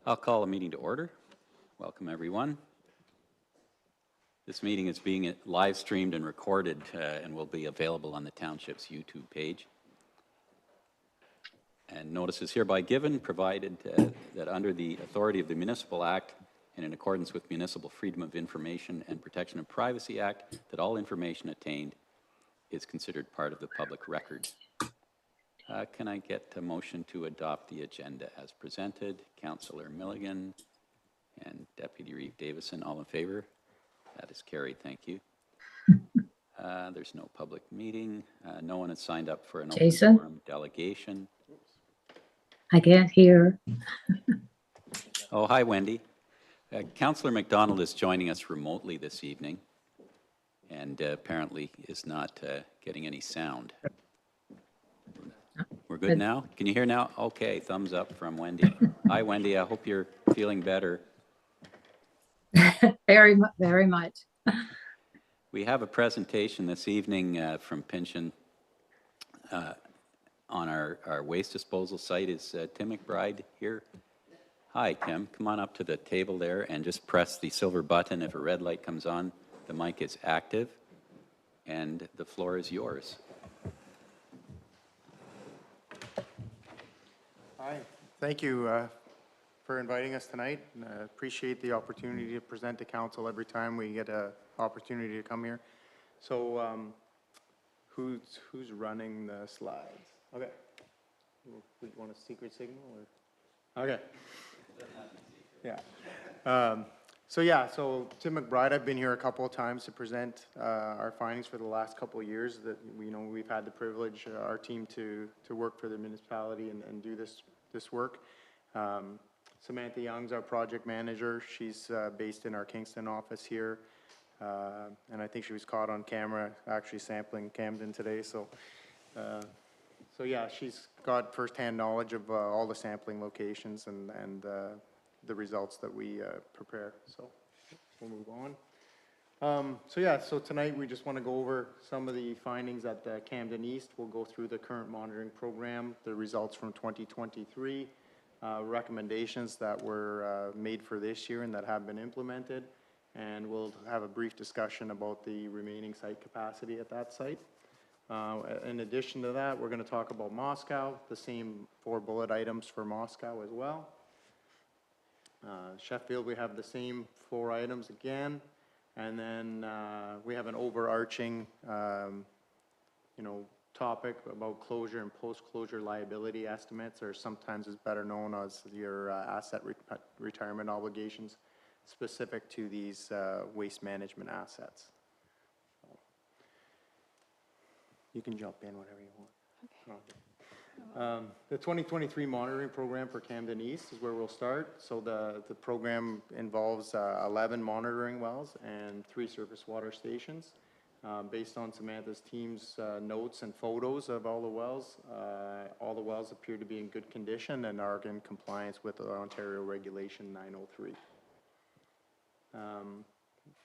I'll call a meeting to order. Welcome, everyone. This meeting is being live streamed and recorded and will be available on the Township's YouTube page. And notice is hereby given, provided that under the authority of the Municipal Act and in accordance with Municipal Freedom of Information and Protection of Privacy Act, that all information attained is considered part of the public record. Can I get a motion to adopt the agenda as presented? Councillor Milligan and Deputy Reeve Davison, all in favor? That is carried, thank you. There's no public meeting. No one has signed up for an open forum delegation. I can't hear. Oh, hi, Wendy. Councillor McDonald is joining us remotely this evening and apparently is not getting any sound. We're good now? Can you hear now? Okay, thumbs up from Wendy. Hi, Wendy. I hope you're feeling better. Very much. We have a presentation this evening from Pinchin on our waste disposal site. Is Tim McBride here? Hi, Tim. Come on up to the table there and just press the silver button. If a red light comes on, the mic is active, and the floor is yours. Hi, thank you for inviting us tonight. Appreciate the opportunity to present to council every time we get an opportunity to come here. So who's running the slides? Okay. We want a secret signal or? Okay. Yeah. So Tim McBride, I've been here a couple of times to present our findings for the last couple of years that we've had the privilege, our team, to work for the municipality and do this work. Samantha Young's our project manager. She's based in our Kingston office here, and I think she was caught on camera actually sampling Camden today. So yeah, she's got firsthand knowledge of all the sampling locations and the results that we prepare. So we'll move on. So tonight we just want to go over some of the findings at Camden East. We'll go through the current monitoring program, the results from 2023, recommendations that were made for this year and that have been implemented, and we'll have a brief discussion about the remaining site capacity at that site. In addition to that, we're going to talk about Moscow, the same 4 bullet items for Moscow as well. Sheffield, we have the same 4 items again, and then we have an overarching topic about closure and post-closure liability estimates, or sometimes is better known as your asset retirement obligations specific to these waste management assets. So you can jump in whatever you want. Okay. The 2023 monitoring program for Camden East is where we'll start. So the program involves 11 monitoring wells and 3 surface water stations. Based on Samantha's team's notes and photos of all the wells appear to be in good condition and are in compliance with the Ontario Regulation 903.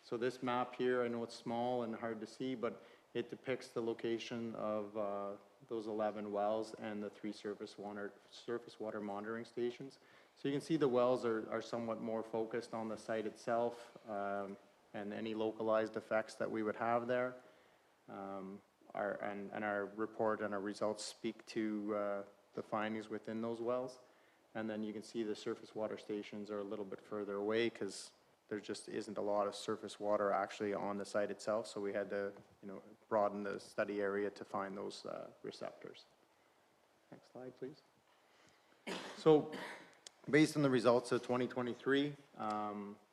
So this map here, I know it's small and hard to see, but it depicts the location of those 11 wells and the 3 surface water monitoring stations. So you can see the wells are somewhat more focused on the site itself and any localized effects that we would have there. Our report and our results speak to the findings within those wells. And then you can see the surface water stations are a little bit further away because there just isn't a lot of surface water actually on the site itself. So we had to broaden the study area to find those receptors. Next slide, please. So based on the results of 2023,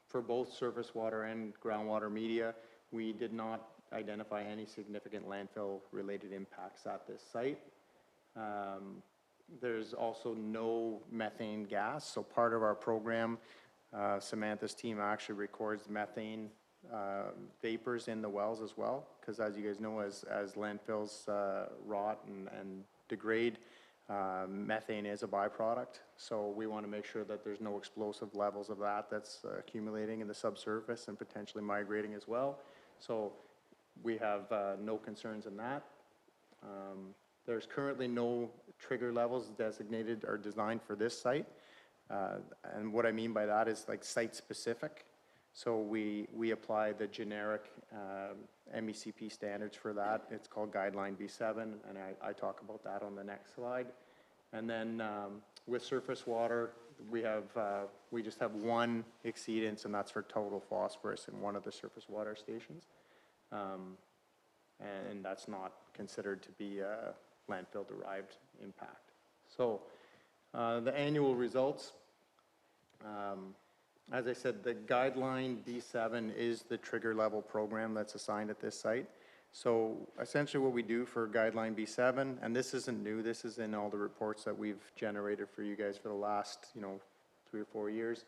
for both surface water and groundwater media, we did not identify any significant landfill-related impacts at this site. There's also no methane gas, so part of our program, Samantha's team actually records methane vapors in the wells as well, because as you guys know, as landfills rot and degrade, methane is a byproduct. So we want to make sure that there's no explosive levels of that's accumulating in the subsurface and potentially migrating as well. So we have no concerns in that. There's currently no trigger levels designated or designed for this site. And what I mean by that is like site-specific. So we apply the generic MECP standards for that. It's called Guideline B7, and I talk about that on the next slide. And then with surface water, we just have one exceedance, and that's for total phosphorus in one of the surface water stations. And that's not considered to be a landfill-derived impact. So the annual results, as I said, the Guideline B7 is the trigger level program that's assigned at this site. So essentially what we do for Guideline B7, and this isn't new, this is in all the reports that we've generated for you guys for the last, 3 or 4 years.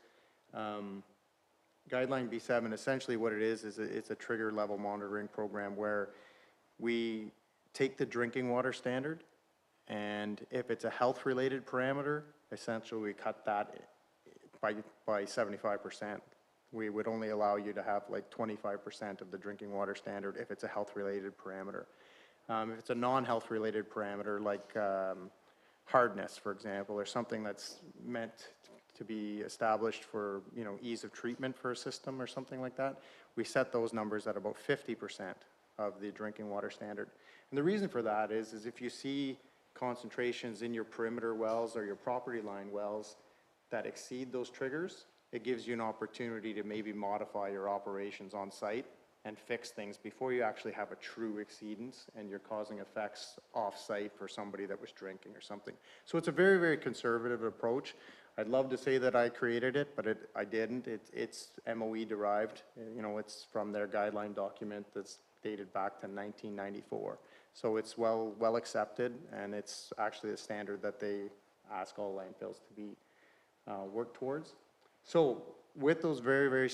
Guideline B7, essentially what it is it's a trigger level monitoring program where we take the drinking water standard, and if it's a health-related parameter, essentially we cut that by 75%. We would only allow you to have like 25% of the drinking water standard if it's a health-related parameter. If it's a non-health related parameter like hardness, for example, or something that's meant to be established for ease of treatment for a system or something like that, we set those numbers at about 50% of the drinking water standard. And the reason for that is if you see concentrations in your perimeter wells or your property line wells that exceed those triggers, it gives you an opportunity to maybe modify your operations on site and fix things before you actually have a true exceedance and you're causing effects off site for somebody that was drinking or something. So it's a very, very conservative approach. I'd love to say that I created it, but I didn't. It's MOE derived. It's from their guideline document that's dated back to 1994. So it's well accepted, and it's actually a standard that they ask all landfills to be work towards. So with those very, very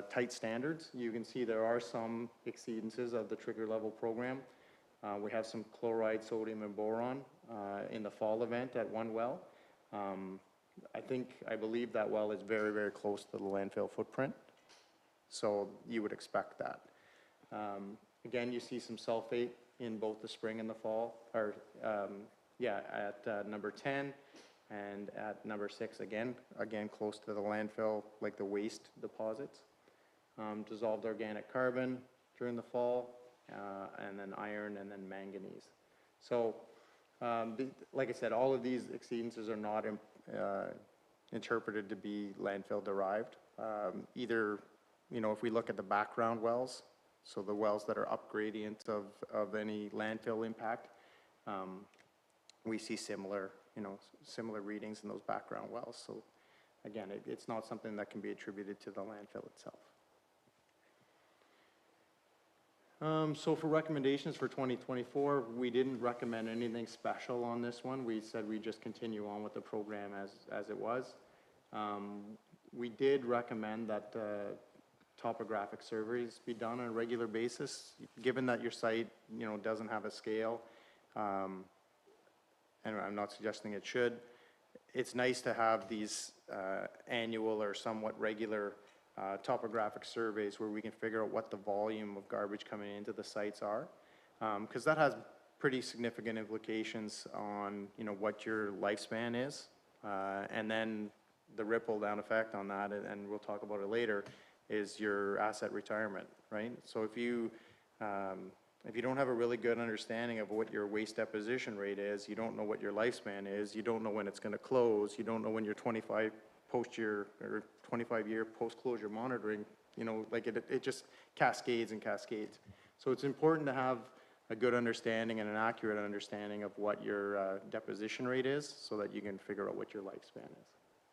tight standards, you can see there are some exceedances of the trigger level program. We have some chloride, sodium, and boron in the fall event at one well. I believe that well is very, very close to the landfill footprint. So you would expect that. Again, you see some sulfate in both the spring and the fall, or at number 10 and at number 6 again close to the landfill, like the waste deposits. Dissolved organic carbon during the fall, and then iron, and then manganese. So like I said, all of these exceedances are not interpreted to be landfill derived. Either, if we look at the background wells, so the wells that are up gradient of any landfill impact, we see similar readings in those background wells. So again, it's not something that can be attributed to the landfill itself. So for recommendations for 2024, we didn't recommend anything special on this one. We said we just continue on with the program as it was. We did recommend that topographic surveys be done on a regular basis, given that your site, doesn't have a scale, and I'm not suggesting it should. It's nice to have these annual or somewhat regular topographic surveys where we can figure out what the volume of garbage coming into the sites are, because that has pretty significant implications on what your lifespan is, and then the ripple down effect on that, and we'll talk about it later, is your asset retirement, right? So if you don't have a really good understanding of what your waste deposition rate is, you don't know what your lifespan is, you don't know when it's going to close, you don't know when your 25-year post-closure monitoring, it just cascades and cascades. So it's important to have a good understanding and an accurate understanding of what your deposition rate is so that you can figure out what your lifespan is.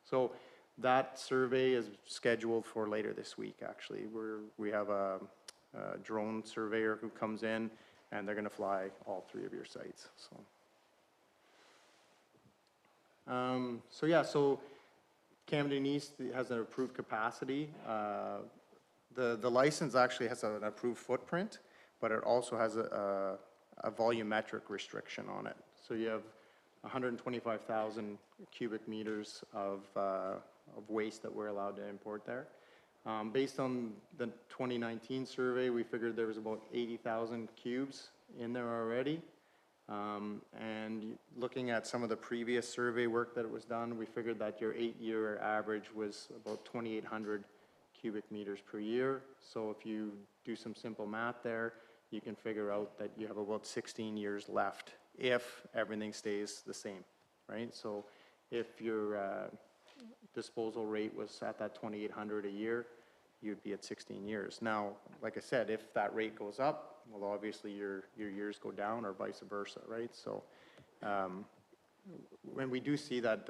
So that survey is scheduled for later this week, actually. We have a drone surveyor who comes in, and they're going to fly all 3 of your sites. So Camden East has an approved capacity. The license actually has an approved footprint, but it also has a volumetric restriction on it. So you have 125,000 cubic meters of waste that we're allowed to import there. Based on the 2019 survey, we figured there was about 80,000 cubes in there already. And looking at some of the previous survey work that was done, we figured that your 8-year average was about 2,800 cubic meters per year. So if you do some simple math there, you can figure out that you have about 16 years left if everything stays the same, right? So if your disposal rate was at that 2,800 a year, you'd be at 16 years. Now, like I said, if that rate goes up, well, obviously your years go down, or vice versa, right? So when we do see that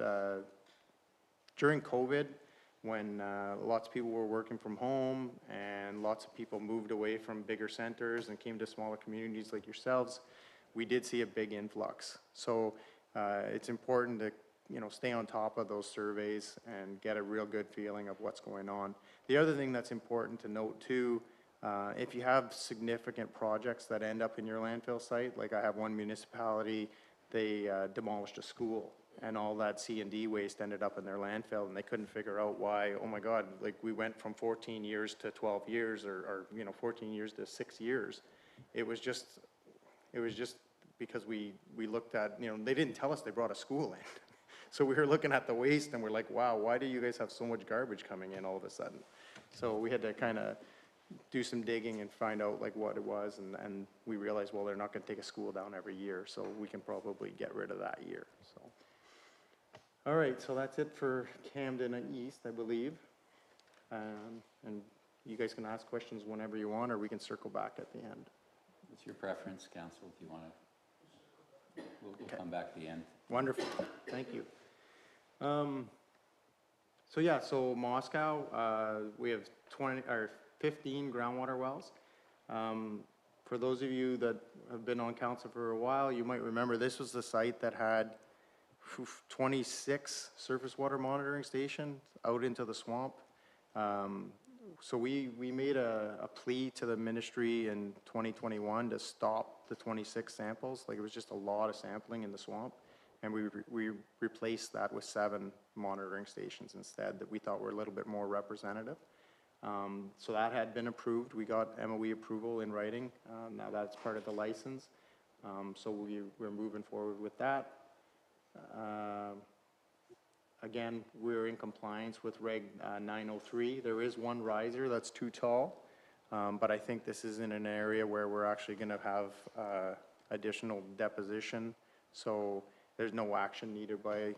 during COVID, when lots of people were working from home and lots of people moved away from bigger centers and came to smaller communities like yourselves, we did see a big influx. So it's important to stay on top of those surveys and get a real good feeling of what's going on. The other thing that's important to note too, if you have significant projects that end up in your landfill site, like I have one municipality, they demolished a school, and all that C&D waste ended up in their landfill, and they couldn't figure out why. Oh my God, like we went from 14 years to 12 years, or 14 years to 6 years. It was just because we looked at, they didn't tell us they brought a school in. So we were looking at the waste and we're like, wow, why do you guys have so much garbage coming in all of a sudden? So we had to kind of do some digging and find out like what it was, and we realized, well, they're not going to take a school down every year, so we can probably get rid of that year. So, all right, so that's it for Camden and East, I believe. And you guys can ask questions whenever you want, or we can circle back at the end. What's your preference, council, if you want to? We'll come back at the end. Wonderful, thank you. So yeah, so Moscow, we have 15 groundwater wells. For those of you that have been on council for a while, you might remember this was the site that had 26 surface water monitoring stations out into the swamp. So we made a plea to the ministry in 2021 to stop the 26 samples. Like, it was just a lot of sampling in the swamp. And we replaced that with 7 monitoring stations instead that we thought were a little bit more representative. So that had been approved. We got MOE approval in writing. Now that's part of the license. So we're moving forward with that. Again, we're in compliance with Reg 903. There is one riser that's too tall, but I think this is in an area where we're actually going to have additional deposition. So there's no action needed by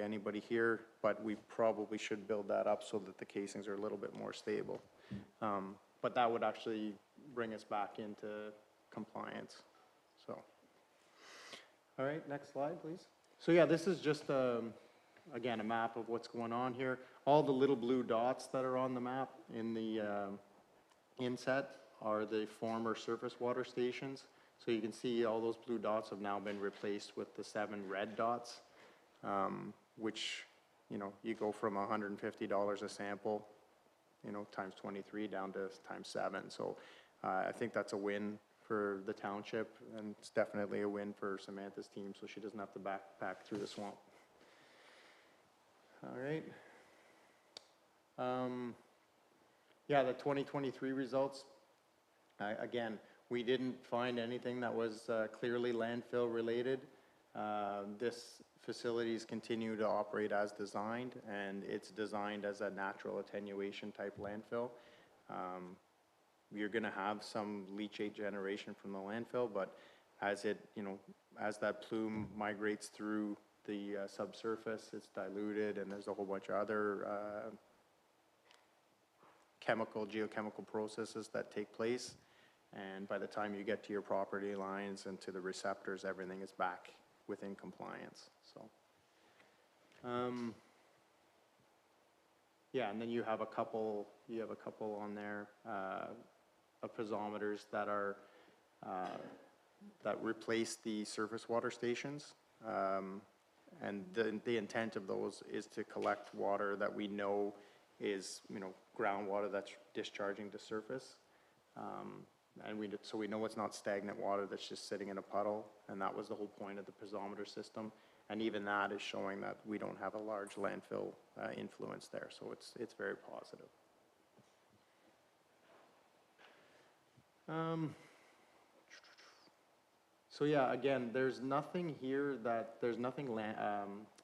anybody here, but we probably should build that up so that the casings are a little bit more stable. But that would actually bring us back into compliance. So, all right, next slide, please. So yeah, this is just, again, a map of what's going on here. All the little blue dots that are on the map in the inset are the former surface water stations. So you can see all those blue dots have now been replaced with the 7 red dots, which, you go from $150 a sample, times 23 down to times 7. So I think that's a win for the township, and it's definitely a win for Samantha's team, so she doesn't have to backpack through the swamp. All right. Yeah, the 2023 results, again, we didn't find anything that was clearly landfill related. This facilities continue to operate as designed, and it's designed as a natural attenuation type landfill. You're going to have some leachate generation from the landfill, but as it, as that plume migrates through the subsurface, it's diluted, and there's a whole bunch of other geochemical processes that take place. And by the time you get to your property lines and to the receptors, everything is back within compliance. So, yeah, and then you have a couple on there of piezometers that are that replace the surface water stations. And the intent of those is to collect water that we know is, groundwater that's discharging to surface. And so we know it's not stagnant water that's just sitting in a puddle, and that was the whole point of the piezometer system. And even that is showing that we don't have a large landfill influence there, so it's very positive. So yeah, again, there's nothing here there's nothing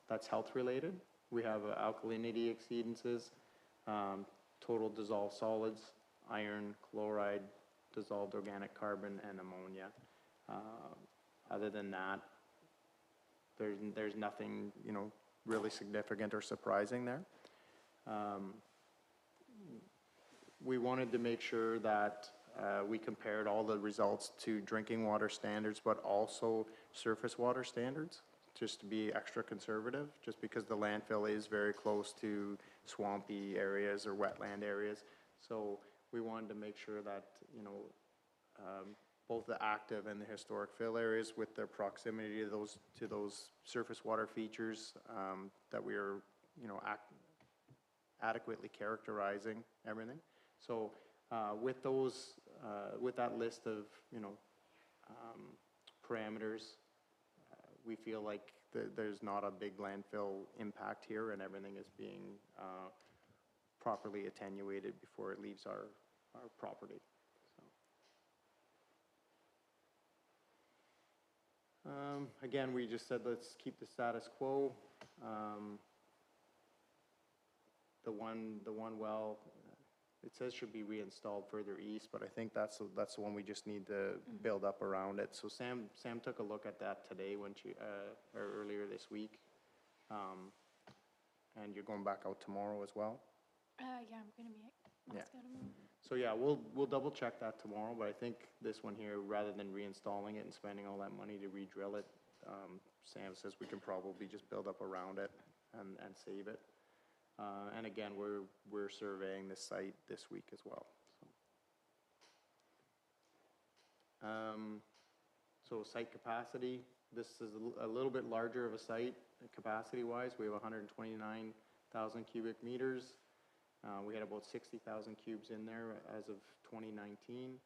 that's health related. We have alkalinity exceedances, total dissolved solids, iron, chloride, dissolved organic carbon, and ammonia. Other than that, there's nothing, really significant or surprising there. We wanted to make sure that we compared all the results to drinking water standards, but also surface water standards, just to be extra conservative, just because the landfill is very close to swampy areas or wetland areas. So we wanted to make sure that, both the active and the historic fill areas, with their proximity to those surface water features, that we are, adequately characterizing everything. So with those, with that list of, parameters, we feel like there's not a big landfill impact here, and everything is being properly attenuated before it leaves our property. So. Again, we just said let's keep the status quo. The one well, it says should be reinstalled further east, but I think that's the one we just need to build up around it. So Sam took a look at that today or earlier this week, and you're going back out tomorrow as well. Yeah, I'm gonna be at Moscow tomorrow. So yeah, we'll double check that tomorrow. But I think this one here, rather than reinstalling it and spending all that money to re-drill it, Sam says we can probably just build up around it and save it. And again, we're surveying the site this week as well. So site capacity, this is a little bit larger of a site capacity-wise. We have 129,000 cubic meters. We had about 60,000 cubes in there as of 2019.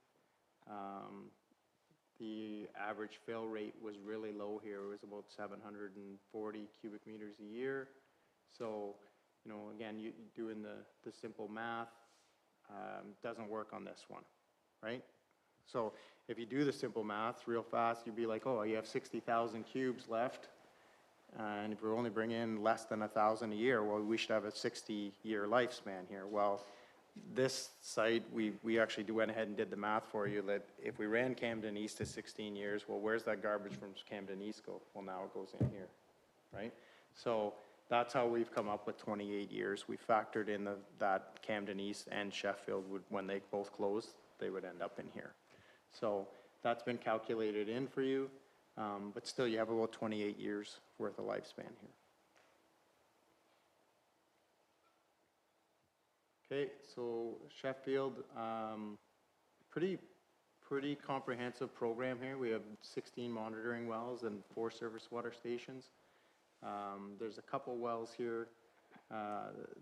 The average fill rate was really low here. It was about 740 cubic meters a year. So, again, you doing the simple math doesn't work on this one, right? So if you do the simple math real fast, you'd be like, oh, you have 60,000 cubes left, and if we're only bringing in less than 1,000 a year, well, we should have a 60-year lifespan here. Well, this site, we actually went ahead and did the math for you, that if we ran Camden East to 16 years, well, where's that garbage from Camden East go? Well, now it goes in here, right? So that's how we've come up with 28 years. We factored in that Camden East and Sheffield, when they both closed, they would end up in here. So that's been calculated in for you, but still you have about 28 years worth of lifespan here. Okay, so Sheffield, pretty comprehensive program here. We have 16 monitoring wells and 4 surface water stations. There's a couple wells here.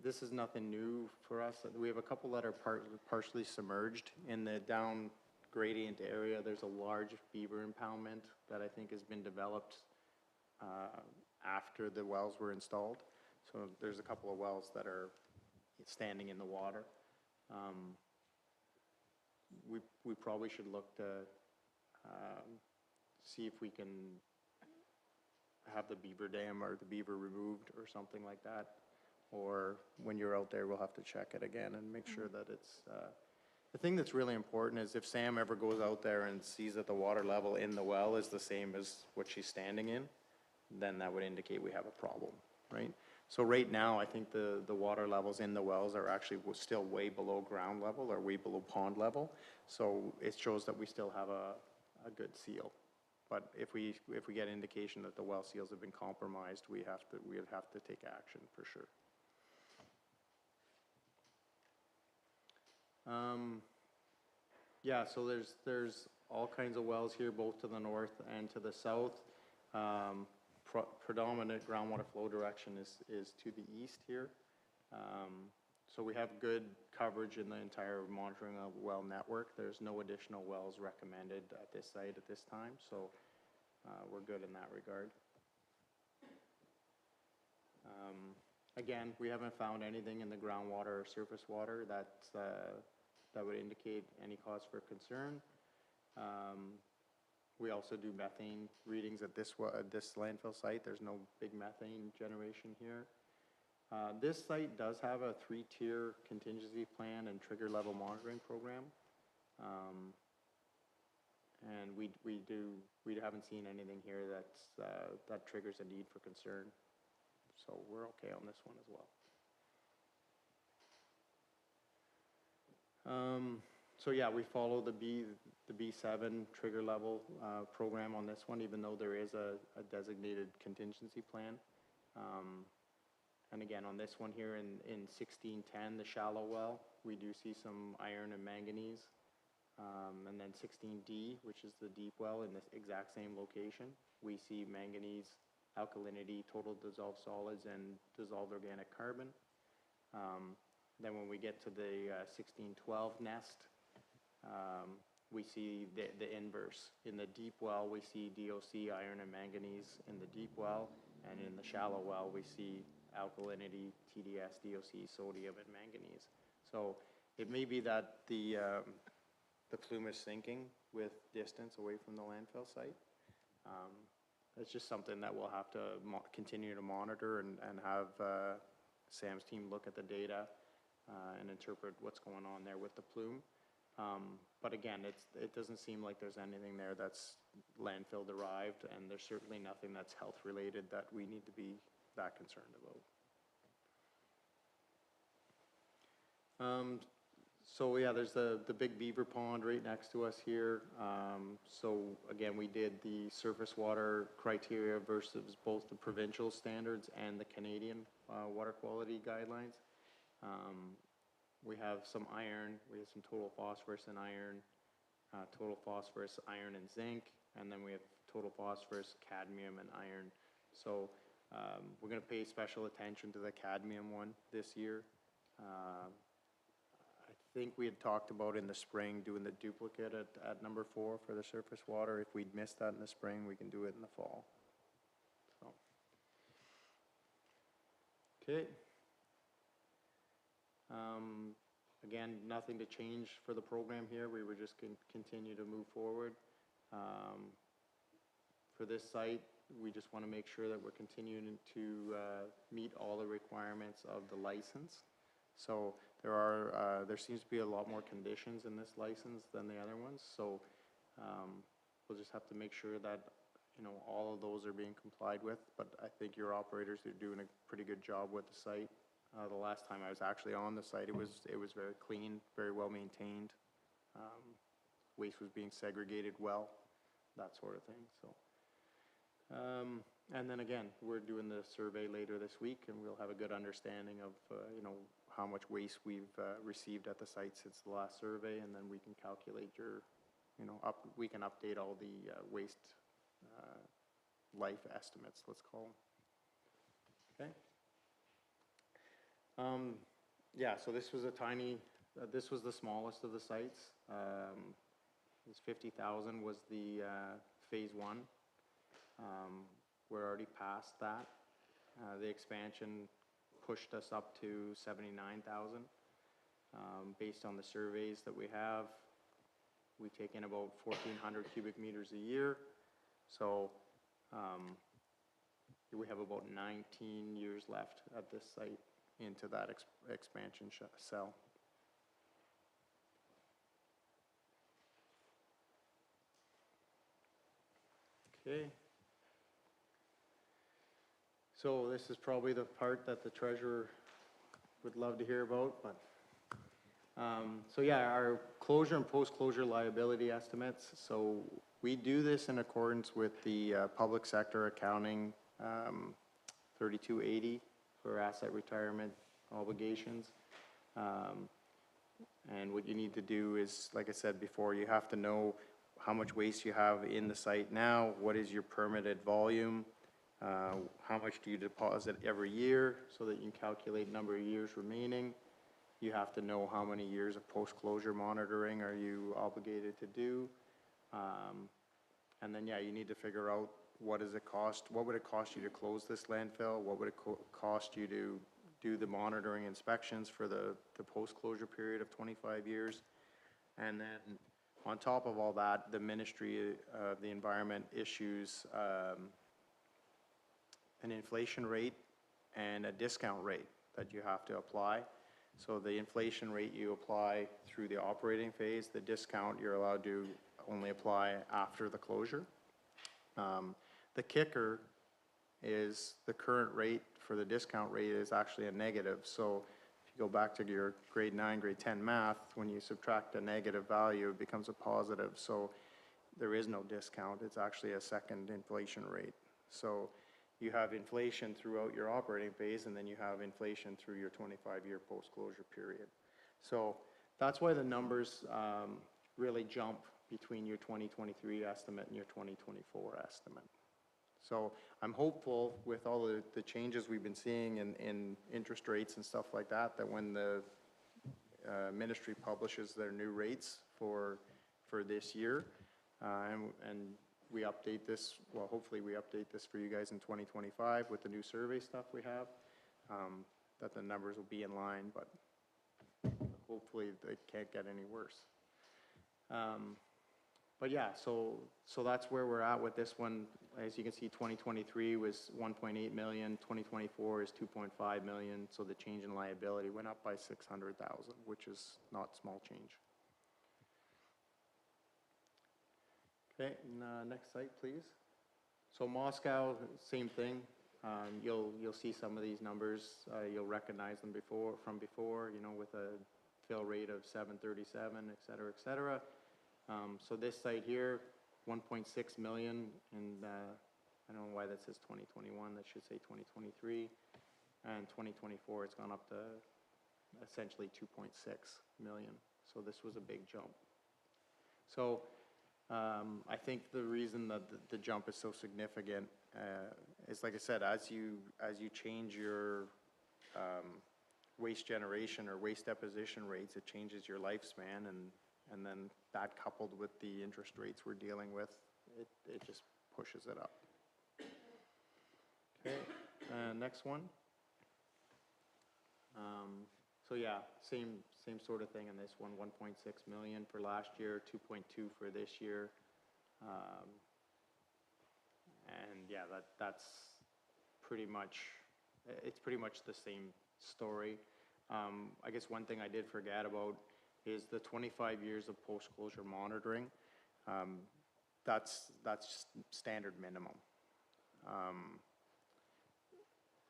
This is nothing new for us. We have a couple that are partially submerged in the down gradient area. There's a large beaver impoundment that I think has been developed after the wells were installed. So there's a couple of wells that are standing in the water. We probably should look to see if we can have the beaver dam or the beaver removed or something like that. Or when you're out there, we'll have to check it again and make sure that it's, the thing that's really important is if Sam ever goes out there and sees that the water level in the well is the same as what she's standing in, then that would indicate we have a problem, right? So right now, I think the water levels in the wells are actually still way below ground level or way below pond level. So it shows that we still have a good seal. But if we get indication that the well seals have been compromised, we'd have to take action for sure. Yeah, so there's all kinds of wells here, both to the north and to the south. Predominant groundwater flow direction is to the east here. So we have good coverage in the entire monitoring of well network. There's no additional wells recommended at this site at this time, so we're good in that regard. Again, we haven't found anything in the groundwater or surface water that would indicate any cause for concern. We also do methane readings at this landfill site. There's no big methane generation here. This site does have a 3-tier contingency plan and trigger level monitoring program. And we haven't seen anything here that triggers a need for concern. So we're okay on this one as well. So yeah, we follow the B7 trigger level program on this one, even though there is a designated contingency plan. And again, on this one here in 1610, the shallow well, we do see some iron and manganese. And then 16D, which is the deep well in this exact same location, we see manganese, alkalinity, total dissolved solids, and dissolved organic carbon. Then when we get to the 1612 nest, we see the inverse. In the deep well, we see DOC, iron and manganese in the deep well, and in the shallow well, we see alkalinity, TDS, DOC, sodium, and manganese. So it may be that the plume is sinking with distance away from the landfill site. It's just something that we'll have to continue to monitor and have Sam's team look at the data and interpret what's going on there with the plume. But again, it doesn't seem like there's anything there that's landfill derived, and there's certainly nothing that's health related that we need to be that concerned about. So yeah, there's the big beaver pond right next to us here. So again, we did the surface water criteria versus both the provincial standards and the Canadian water quality guidelines. We have some iron, we have some total phosphorus and iron, total phosphorus, iron and zinc, and then we have total phosphorus, cadmium and iron. So we're going to pay special attention to the cadmium one this year. I think we had talked about in the spring doing the duplicate at number 4 for the surface water. If we'd missed that in the spring, we can do it in the fall. So, okay. Again, nothing to change for the program here. We would just continue to move forward. For this site, we just want to make sure that we're continuing to meet all the requirements of the license. So there seems to be a lot more conditions in this license than the other ones. So we'll just have to make sure that all of those are being complied with. But I think your operators are doing a pretty good job with the site. The last time I was actually on the site, it was very clean, very well maintained. Waste was being segregated well, that sort of thing. So, and then again, we're doing the survey later this week, and we'll have a good understanding of how much waste we've received at the site since the last survey, and then we can calculate we can update all the waste life estimates, let's call them. Okay. Yeah, so this was this was the smallest of the sites. This 50,000 was the phase 1. We're already past that. The expansion pushed us up to 79,000. Based on the surveys that we have, we take in about 1,400 cubic meters a year. So we have about 19 years left at this site into that expansion cell. Okay. So this is probably the part that the treasurer would love to hear about, but so yeah, our closure and post-closure liability estimates. So we do this in accordance with the public sector accounting 3280 for asset retirement obligations. And what you need to do is, like I said before, you have to know how much waste you have in the site now, what is your permitted volume, how much do you deposit every year so that you can calculate number of years remaining. You have to know how many years of post-closure monitoring are you obligated to do. And then, yeah, you need to figure out what would it cost you to close this landfill? What would it cost you to do the monitoring inspections for the post-closure period of 25 years? And then On top of all that, the Ministry of the Environment issues an inflation rate and a discount rate that you have to apply. So the inflation rate you apply through the operating phase, the discount you're allowed to only apply after the closure. The kicker is the current rate for the discount rate is actually a negative. So if you go back to your grade 9, grade 10 math, when you subtract a negative value, it becomes a positive. So there is no discount. It's actually a second inflation rate. So you have inflation throughout your operating phase, and then you have inflation through your 25-year post-closure period. So that's why the numbers really jump between your 2023 estimate and your 2024 estimate. So I'm hopeful with all the changes we've been seeing in interest rates and stuff like that, that when the ministry publishes their new rates for this year, and we update this, well, hopefully we update this for you guys in 2025 with the new survey stuff we have, that the numbers will be in line, but hopefully they can't get any worse. But yeah, so that's where we're at with this one. As you can see, 2023 was 1.8 million, 2024 is 2.5 million, so the change in liability went up by 600,000, which is not small change. Okay, and, next site, please. So Moscow, same thing. You'll see some of these numbers. You'll recognize them from before, you know, with a fill rate of 737, et cetera, et cetera. So this site here, 1.6 million, and I don't know why that says 2021, that should say 2023. And 2024, it's gone up to essentially 2.6 million. So this was a big jump. So I think the reason that the jump is so significant is, like I said, as you change your waste generation or waste deposition rates, it changes your lifespan, and then that coupled with the interest rates we're dealing with, it just pushes it up. Okay, next one. So yeah, same sort of thing in this one, 1.6 million for last year, 2.2 for this year. And yeah, that's pretty much, it's pretty much the same story. I guess one thing I did forget about is the 25 years of post-closure monitoring. That's standard minimum.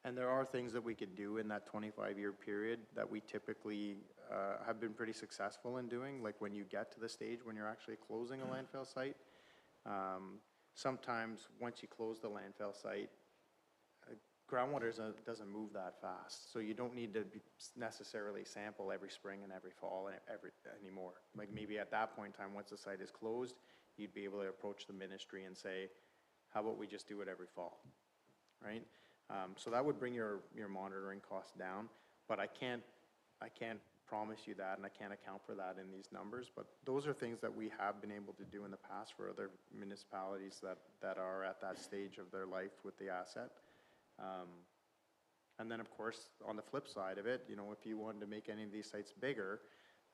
And there are things that we could do in that 25-year period that we typically have been pretty successful in doing, like when you get to the stage when you're actually closing a landfill site. Sometimes once you close the landfill site, groundwater doesn't move that fast, so you don't need to necessarily sample every spring and every fall anymore. Like maybe at that point in time, once the site is closed, you'd be able to approach the ministry and say, how about we just do it every fall, right? So that would bring your monitoring costs down, but I can't promise you that, and I can't account for that in these numbers, but those are things that we have been able to do in the past for other municipalities that are at that stage of their life with the asset. And then of course, on the flip side of it, you know, if you wanted to make any of these sites bigger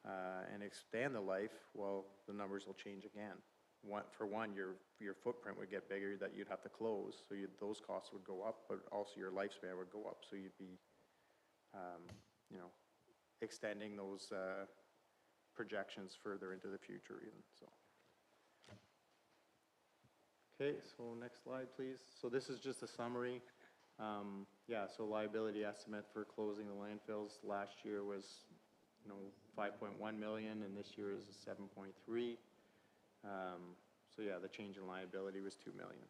and expand the life, well, the numbers will change again. For one, your footprint would get bigger that you'd have to close, so those costs would go up, but also your lifespan would go up, so you'd be, you know, extending those projections further into the future even, so. Okay, so next slide, please. So this is just a summary. Yeah, so liability estimate for closing the landfills last year was, you know, 5.1 million, and this year is 7.3. So yeah, the change in liability was 2 million.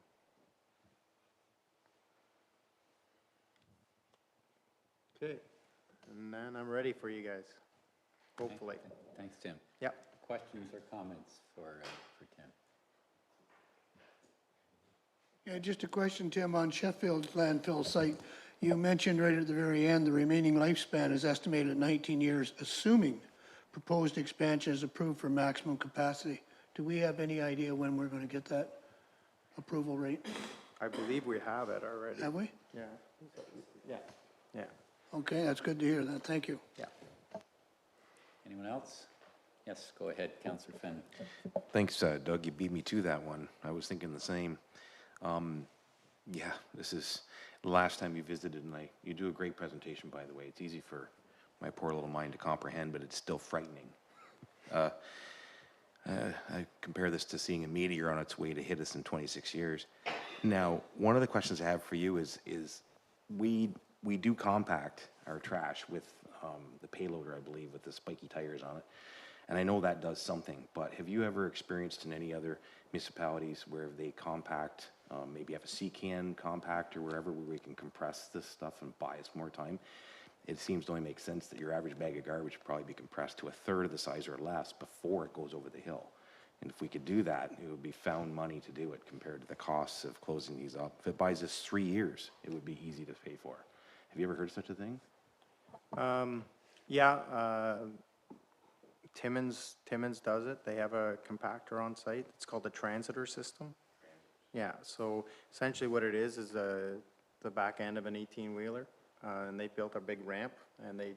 Okay, and then I'm ready for you guys, hopefully. Thanks, Tim. Yep. Questions or comments for Tim? Yeah, just a question, Tim, on Sheffield's landfill site. You mentioned right at the very end, the remaining lifespan is estimated at 19 years, assuming proposed expansion is approved for maximum capacity. Do we have any idea when we're going to get that approval rate? I believe we have it already. Have we? Yeah. Yeah. Yeah. Okay, that's good to hear that. Thank you. Yeah. Anyone else? Yes, go ahead, Councillor Fenn. Thanks, Doug. You beat me to that one. I was thinking the same. Yeah, this is the last time you visited, and you do a great presentation, by the way. It's easy for my poor little mind to comprehend, but it's still frightening. I compare this to seeing a meteor on its way to hit us in 26 years. Now, one of the questions I have for you is we do compact our trash with the payloader, I believe, with the spiky tires on it. And I know that does something, but have you ever experienced in any other municipalities where they compact, maybe have a C-can compactor, wherever where we can compress this stuff and buy us more time? It seems to only make sense that your average bag of garbage would probably be compressed to a third of the size or less before it goes over the hill. And if we could do that, it would be found money to do it compared to the costs of closing these up. If it buys us 3 years, it would be easy to pay for. Have you ever heard of such a thing? Yeah, Timmins does it. They have a compactor on site. It's called the transitor system. Yeah, so essentially what it is the back end of an 18-wheeler, and they built a big ramp, and they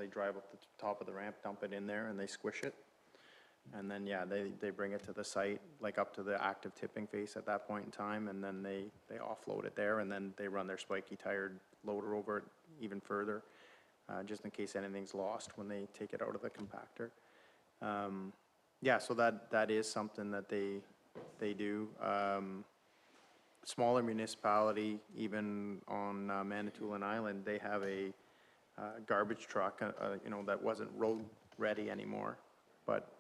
drive up the top of the ramp, dump it in there, and they squish it. And then, yeah, they bring it to the site, like up to the active tipping face at that point in time, and then they offload it there, and then they run their spiky tired loader over it even further, just in case anything's lost when they take it out of the compactor. Yeah, so that is something that they do. Smaller municipality, even on Manitoulin Island, they have a garbage truck, that wasn't road ready anymore, but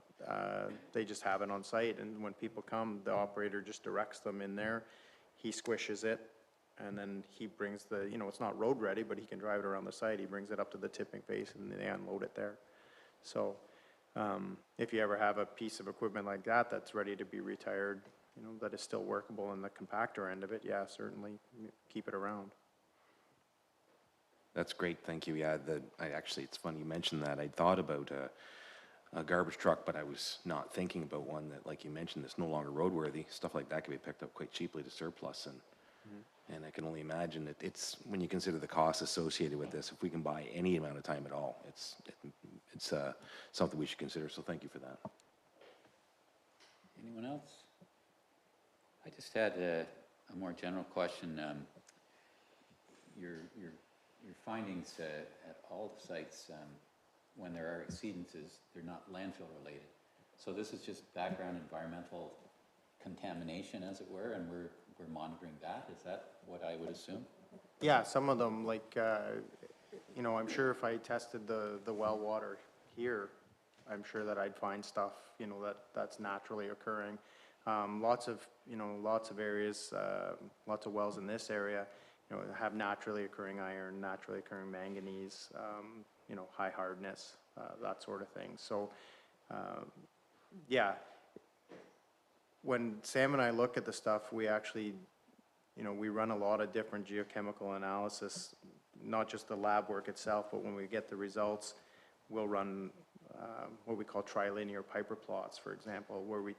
they just have it on site, and when people come, the operator just directs them in there. He squishes it, and then he brings it's not road ready, but he can drive it around the site. He brings it up to the tipping face, and they unload it there. So if you ever have a piece of equipment like that that's ready to be retired, that is still workable in the compactor end of it, yeah, certainly keep it around. That's great, thank you. Yeah, actually, it's funny you mentioned that. I thought about a garbage truck, but I was not thinking about one that, like you mentioned, that's no longer roadworthy. Stuff like that can be picked up quite cheaply to surplus, and I can only imagine that it's, when you consider the costs associated with this, if we can buy any amount of time at all, it's something we should consider, so thank you for that. Anyone else? I just had a more general question. Your findings at all the sites, when there are exceedances, they're not landfill related. So this is just background environmental contamination, as it were, and we're monitoring that. Is that what I would assume? Yeah, some of them, like, I'm sure if I tested the well water here, I'm sure that I'd find stuff, that's naturally occurring. Lots of areas, lots of wells in this area, have naturally occurring iron, naturally occurring manganese, high hardness, that sort of thing. So, yeah, when Sam and I look at the stuff, we actually, we run a lot of different geochemical analysis, not just the lab work itself, but when we get the results, we'll run what we call trilinear Piper plots, for example, where we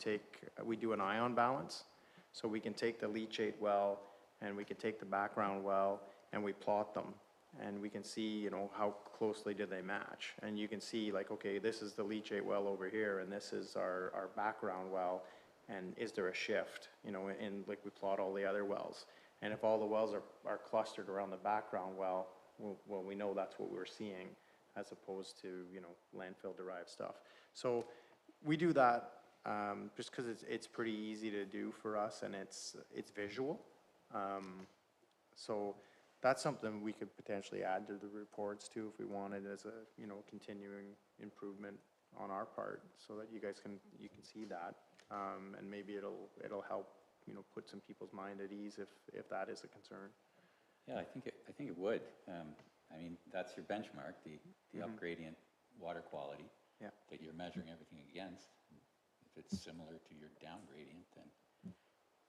do an ion balance. So we can take the leachate well, and we can take the background well, and we plot them. And we can see, how closely do they match. And you can see, like, okay, this is the leachate well over here, and this is our background well, and is there a shift, in, like, we plot all the other wells. And if all the wells are clustered around the background well, well, we know that's what we're seeing, as opposed to, landfill-derived stuff. So we do that just because it's pretty easy to do for us, and it's visual. So that's something we could potentially add to the reports too, if we wanted, as a continuing improvement on our part, so that you guys can see that, and maybe it'll help put some people's mind at ease if that is a concern. Yeah, I think it would. I mean, that's your benchmark, the up gradient water quality, Yeah. that you're measuring everything against. If it's similar to your down gradient, then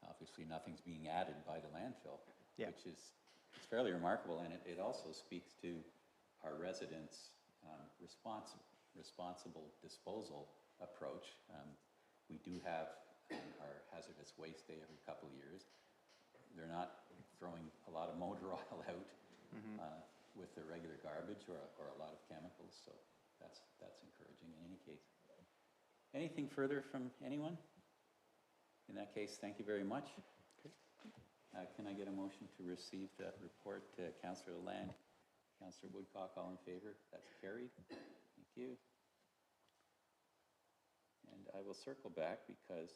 obviously nothing's being added by the landfill, Yeah. which is fairly remarkable, and it also speaks to our residents' responsible disposal approach. We do have our hazardous waste day every couple of years. They're not throwing a lot of motor oil out with their regular garbage or a lot of chemicals, so that's encouraging in any case. Anything further from anyone? In that case, thank you very much. Can I get a motion to receive that report? Councillor Land, Councillor Woodcock, all in favor? That's carried. Thank you. And I will circle back because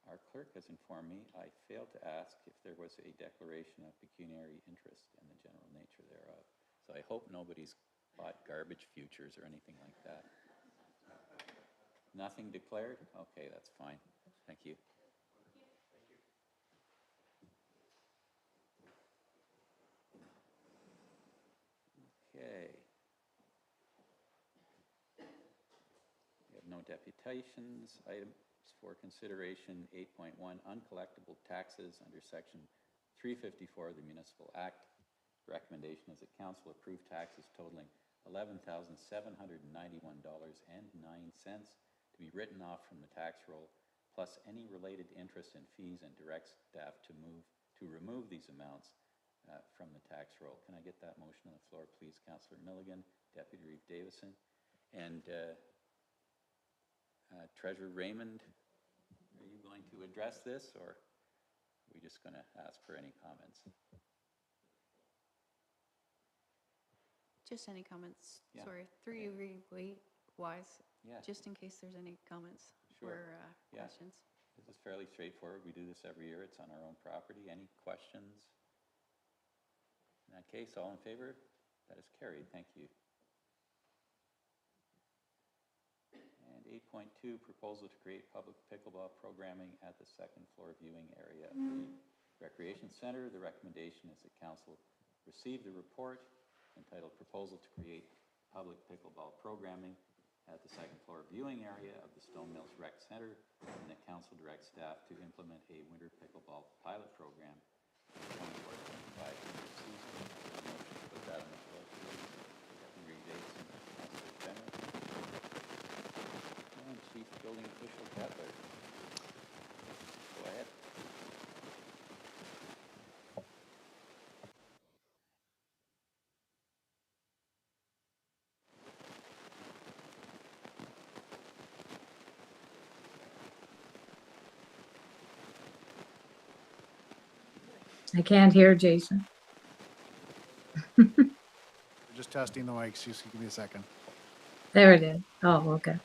our clerk has informed me I failed to ask if there was a declaration of pecuniary interest in the general nature thereof. So I hope nobody's bought garbage futures or anything like that. Nothing declared? Okay, that's fine. Thank you. Okay. We have no deputations. Items for consideration, 8.1, uncollectible taxes under Section 354 of the Municipal Act. Recommendation is that council approve taxes totaling $11,791.09 to be written off from the tax roll, plus any related interest and fees, and direct staff to remove these amounts from the tax roll. Can I get that motion on the floor, please? Councillor Milligan, Deputy Reeve Davison, and Treasurer Raymond, are you going to address this, or are we just going to ask for any comments? Just any comments, Yeah. sorry, through you, wise, Yeah. just in case there's any comments Sure. or Yeah. questions. This is fairly straightforward. We do this every year. It's on our own property. Any questions? In that case, all in favor? That is carried. Thank you. And 8.2, proposal to create public pickleball programming at the second floor viewing area of the Recreation Center. The recommendation is that council receive the report entitled Proposal to Create Public Pickleball Programming at the second floor viewing area of the Stone Mills Rec Center, and that council directs staff to implement a winter pickleball pilot program for the 24-25 winter season. Motion to put that on the floor, please. Deputy Reeve Davison, Councillor Bennett, and Chief Building Official Butler. Go ahead. I can't hear Jason. Just testing the mics, just give me a second. There it is. Oh, okay.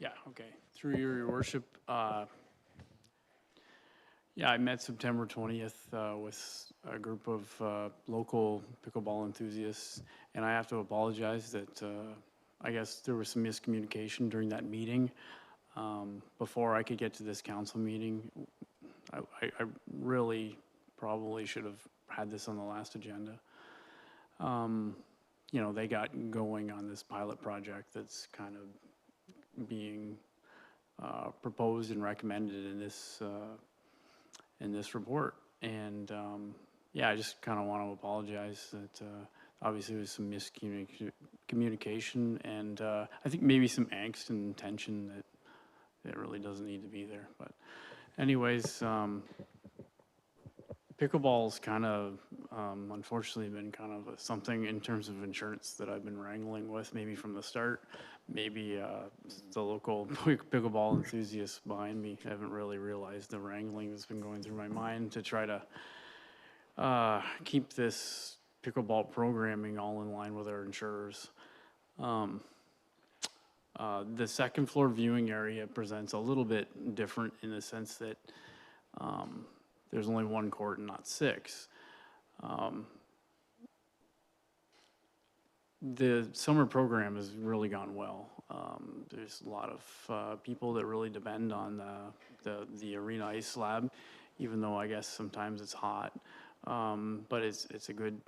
Yeah, okay. Through your worship, yeah, I met September 20th with a group of local pickleball enthusiasts, and I have to apologize that I guess there was some miscommunication during that meeting. Before I could get to this council meeting, I really probably should have had this on the last agenda. You know, they got going on this pilot project that's kind of being proposed and recommended in this report. And yeah, I just kind of want to apologize that obviously there was some miscommunication, and I think maybe some angst and tension that really doesn't need to be there. But anyways, pickleball's kind of unfortunately been kind of something in terms of insurance that I've been wrangling with maybe from the start. Maybe the local pickleball enthusiasts behind me haven't really realized the wrangling that's been going through my mind to try to keep this pickleball programming all in line with our insurers. The second floor viewing area presents a little bit different in the sense that there's only one court and not six. The summer program has really gone well. There's a lot of people that really depend on the arena ice slab, even though I guess sometimes it's hot. But it's a good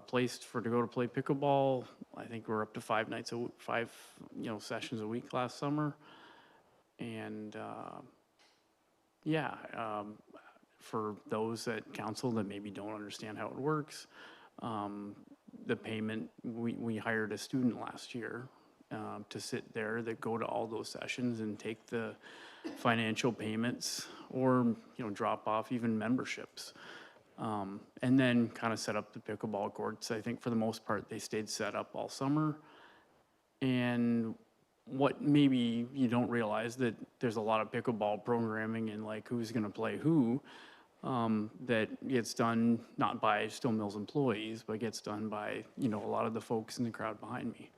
place to go to play pickleball. I think we're up to 5 sessions a week last summer, and yeah. For those at council that maybe don't understand how it works, the payment, we hired a student last year to sit there that go to all those sessions and take the financial payments or, you know, drop off even memberships. And then kind of set up the pickleball courts. I think for the most part, they stayed set up all summer. And what maybe you don't realize that there's a lot of pickleball programming and like who's going to play who, that gets done not by Still Mills employees, but gets done by, you know, a lot of the folks in the crowd behind me.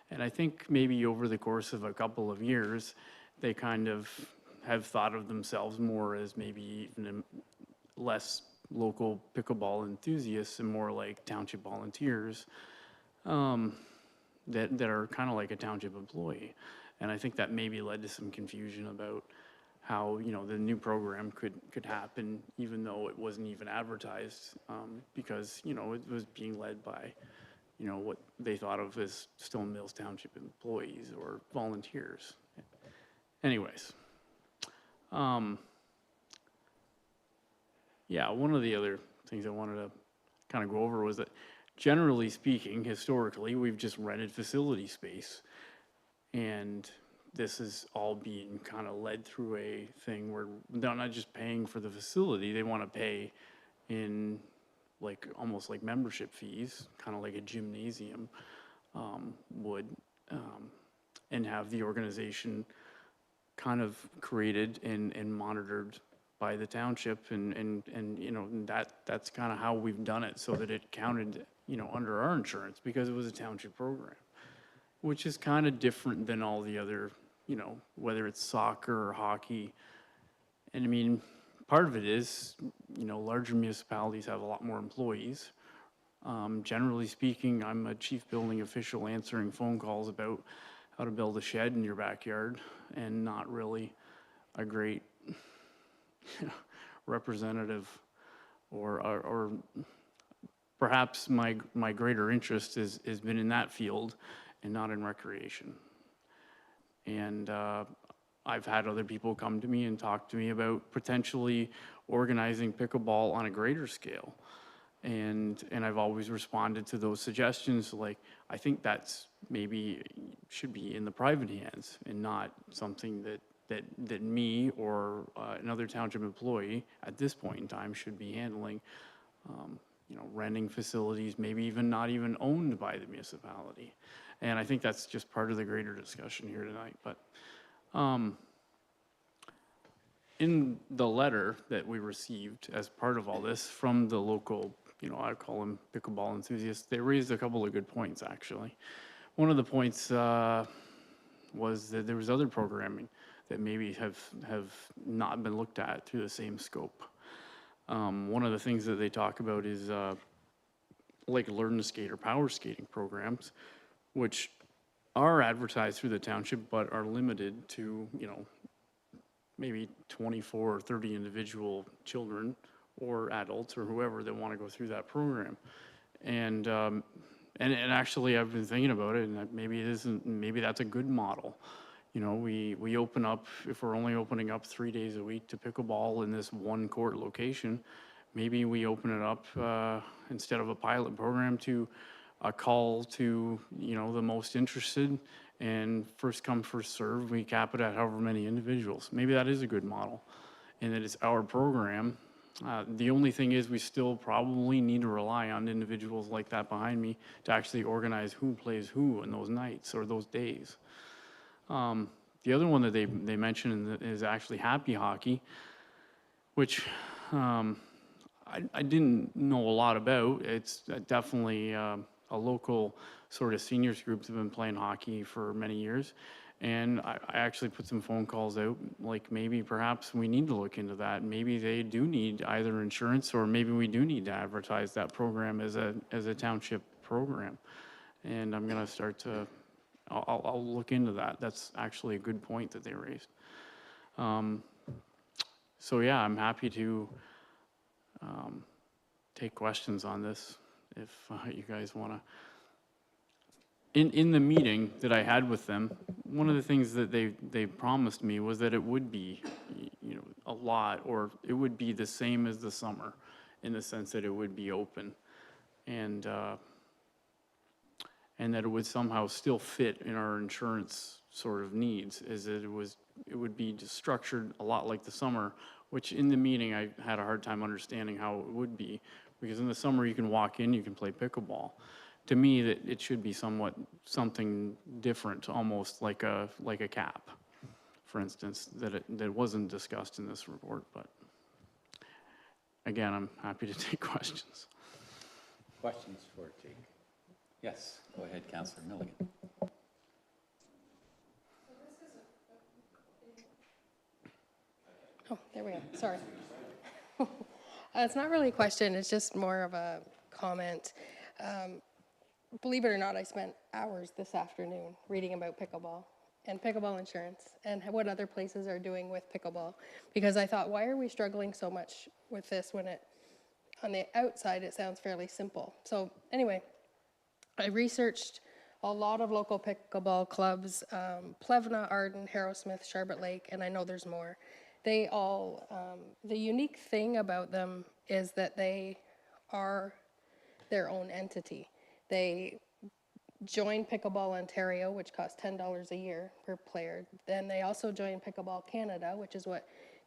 And I think maybe over the course of a couple of years, they kind of have thought of themselves more as maybe even less local pickleball enthusiasts and more like township volunteers that are kind of like a township employee. And I think that maybe led to some confusion about how, you know, the new program could happen, even though it wasn't even advertised, because, you know, it was being led by, you know, what they thought of as Stone Mills Township employees or volunteers. Anyways, yeah, one of the other things I wanted to kind of go over was that generally speaking, historically, we've just rented facility space. And this is all being kind of led through a thing where they're not just paying for the facility, they want to pay in like almost like membership fees, kind of like a gymnasium would, and have the organization kind of created and monitored by the township, and you know, that's kind of how we've done it, so that it counted, you know, under our insurance because it was a township program, which is kind of different than all the other, you know, whether it's soccer or hockey. And I mean, part of it is, you know, larger municipalities have a lot more employees. Generally speaking, I'm a chief building official answering phone calls about how to build a shed in your backyard, and not really a great representative, or perhaps my greater interest has been in that field and not in recreation. And I've had other people come to me and talk to me about potentially organizing pickleball on a greater scale. And I've always responded to those suggestions like, I think that's maybe should be in the private hands and not something that me or another township employee at this point in time should be handling. You know, renting facilities, maybe even not even owned by the municipality. And I think that's just part of the greater discussion here tonight. But in the letter that we received as part of all this from the local, you know, I call them pickleball enthusiasts, they raised a couple of good points, actually. One of the points was that there was other programming that maybe have not been looked at through the same scope. One of the things that they talk about is like learn to skate or power skating programs, which are advertised through the township but are limited to, you know, maybe 24 or 30 individual children or adults or whoever that want to go through that program. And actually I've been thinking about it, and maybe that's a good model. You know, we open up, if we're only opening up 3 days a week to pickleball in this one court location, maybe we open it up instead of a pilot program to a call to, you know, the most interested, and first come, first serve. We cap it at however many individuals. Maybe that is a good model, and that it's our program. The only thing is we still probably need to rely on individuals like that behind me to actually organize who plays who in those nights or those days. The other one that they mentioned is actually happy hockey, which I didn't know a lot about. It's definitely a local sort of seniors group that have been playing hockey for many years. And I actually put some phone calls out, like maybe perhaps we need to look into that. Maybe they do need either insurance, or maybe we do need to advertise that program as a township program. And I'm gonna start to, I'll look into that. That's actually a good point that they raised. So yeah, I'm happy to take questions on this if you guys wanna. In the meeting that I had with them, one of the things that they promised me was that it would be, you know, a lot, or it would be the same as the summer, in the sense that it would be open. And and that it would somehow still fit in our insurance sort of needs, is that it would be just structured a lot like the summer, which in the meeting I had a hard time understanding how it would be, because in the summer you can walk in, you can play pickleball. To me, that it should be something different, almost like a cap, for instance, that wasn't discussed in this report. But again, I'm happy to take questions. Questions for Jake? Yes, go ahead, Councillor Milligan. Oh, there we go. Sorry. It's not really a question. It's just more of a comment. Believe it or not, I spent hours this afternoon reading about pickleball and pickleball insurance and what other places are doing with pickleball, because I thought, why are we struggling so much with this when on the outside it sounds fairly simple. So anyway, I researched a lot of local pickleball clubs, Plevna, Arden, Harrowsmith, Sharbot Lake, and I know there's more. They all, the unique thing about them is that they are their own entity. They join Pickleball Ontario, which costs $10 a year per player. Then they also join Pickleball Canada, which is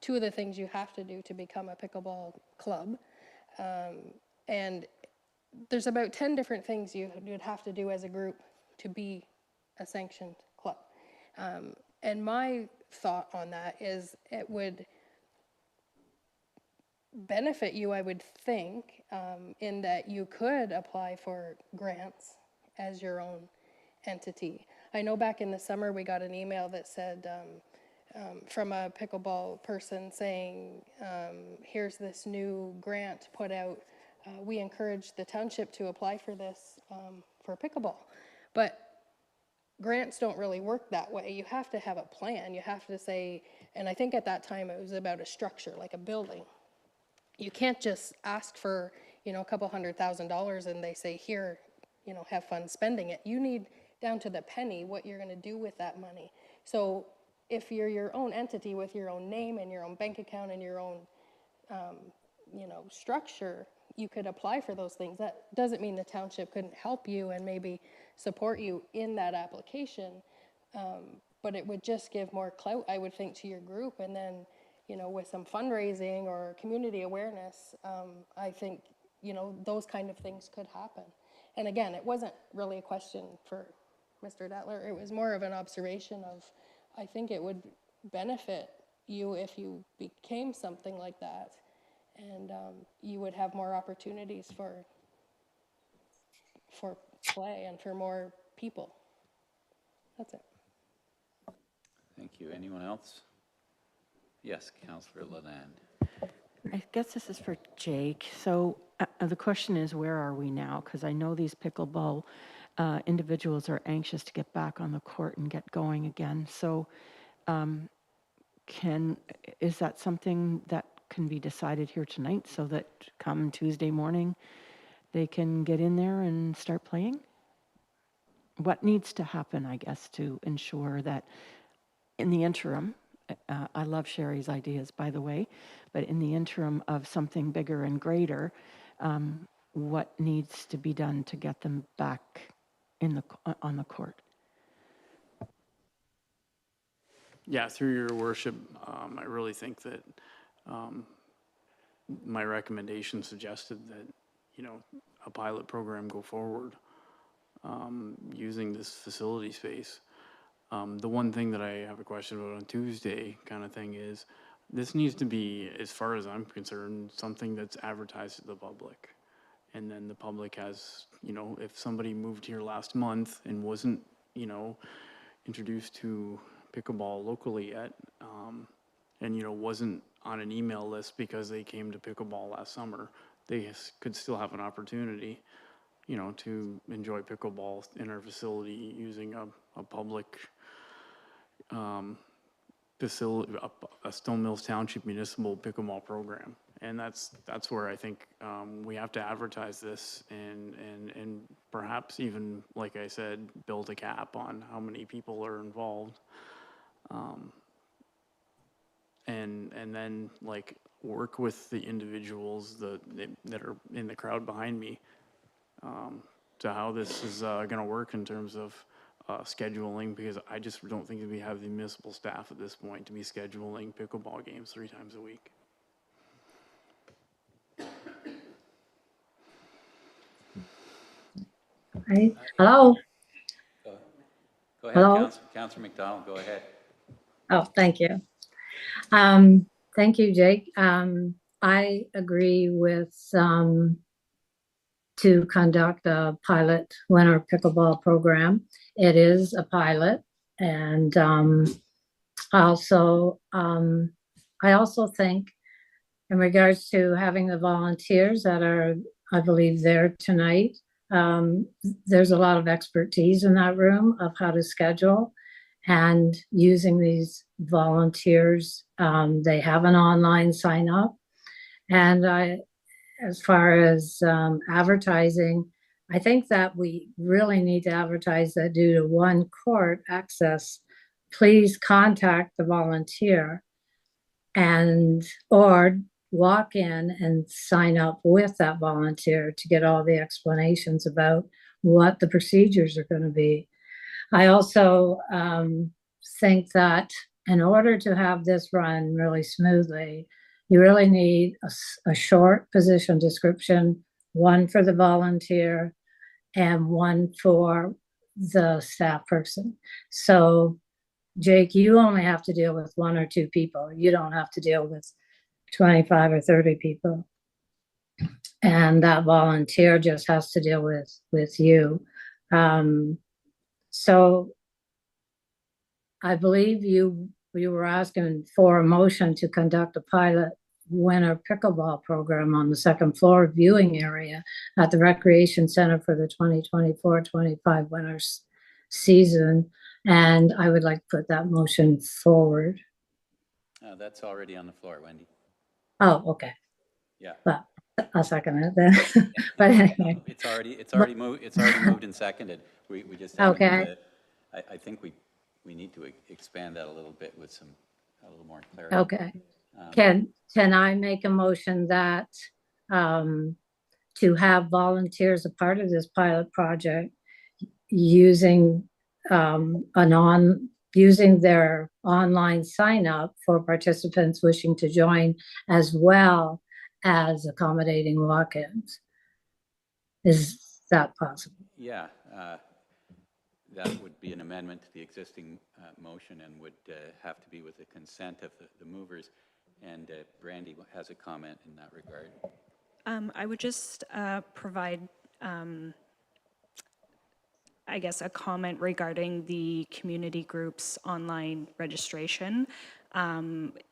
two of the things you have to do to become a pickleball club. And there's about 10 different things you'd have to do as a group to be a sanctioned club. And my thought on that is it would benefit you, I would think, in that you could apply for grants as your own entity. I know back in the summer we got an email that said from a pickleball person saying, here's this new grant put out. We encourage the township to apply for this for pickleball. But grants don't really work that way. You have to have a plan. You have to say, and I think at that time it was about a structure, like a building. You can't just ask for, a couple $100,000 and they say, here, have fun spending it. You need down to the penny what you're going to do with that money. So if you're your own entity with your own name and your own bank account and your own, structure, you could apply for those things. That doesn't mean the township couldn't help you and maybe support you in that application, but it would just give more clout, I would think, to your group. And then, with some fundraising or community awareness, I think, those kind of things could happen. And again, it wasn't really a question for Mr. Detler. It was more of an observation of, I think it would benefit you if you became something like that, and you would have more opportunities for play and for more people. That's it. Thank you. Anyone else? Yes, Councillor Lalonde. I guess this is for Jake. So the question is, where are we now? Because I know these pickleball individuals are anxious to get back on the court and get going again. So is that something that can be decided here tonight so that come Tuesday morning they can get in there and start playing? What needs to happen, I guess, to ensure that in the interim, I love Sherry's ideas, by the way, but in the interim of something bigger and greater, what needs to be done to get them back on the court? Yeah, through your worship, I really think that my recommendation suggested that, a pilot program go forward using this facility space. The one thing that I have a question about on Tuesday kind of thing is this needs to be, as far as I'm concerned, something that's advertised to the public. And then the public has, if somebody moved here last month and wasn't, introduced to pickleball locally yet, and, wasn't on an email list because they came to pickleball last summer, they could still have an opportunity, to enjoy pickleball in our facility using a public facility, a Stone Mills Township Municipal pickleball program. And that's where I think we have to advertise this and perhaps even, like I said, build a cap on how many people are involved. And then work with the individuals that are in the crowd behind me how this is going to work in terms of scheduling, because I just don't think that we have the municipal staff at this point to be scheduling pickleball games 3 times a week. Right. Hello? Go ahead, Hello? Councillor McDonald, go ahead. Oh, thank you. Thank you, Jake. I agree with, to conduct a pilot winter pickleball program. It is a pilot, and, also, I also think in regards to having the volunteers that are, I believe, there tonight, there's a lot of expertise in that room of how to schedule and using these volunteers. They have an online sign up. And as far as advertising, I think that we really need to advertise that due to one court access, please contact the volunteer and or walk in and sign up with that volunteer to get all the explanations about what the procedures are going to be. I also think that in order to have this run really smoothly, you really need a short position description, one for the volunteer and one for the staff person. So Jake, you only have to deal with 1 or 2 people. You don't have to deal with 25 or 30 people. And that volunteer just has to deal with you. So I believe you were asking for a motion to conduct a pilot winter pickleball program on the second floor viewing area at the Recreation Center for the 2024-25 winter season. And I would like to put that motion forward. That's already on the floor, Wendy. Oh, okay. Yeah. Well, I'll second it then. But anyway. It's already moved and seconded. We just haven't, Okay. I think we need to expand that a little bit with a little more clarity. Okay. Can I make a motion that to have volunteers a part of this pilot project using using their online sign up for participants wishing to join, as well as accommodating walk-ins? Is that possible? Yeah, that would be an amendment to the existing motion and would have to be with the consent of the movers. And Brandy has a comment in that regard. I would just provide, I guess, a comment regarding the community group's online registration.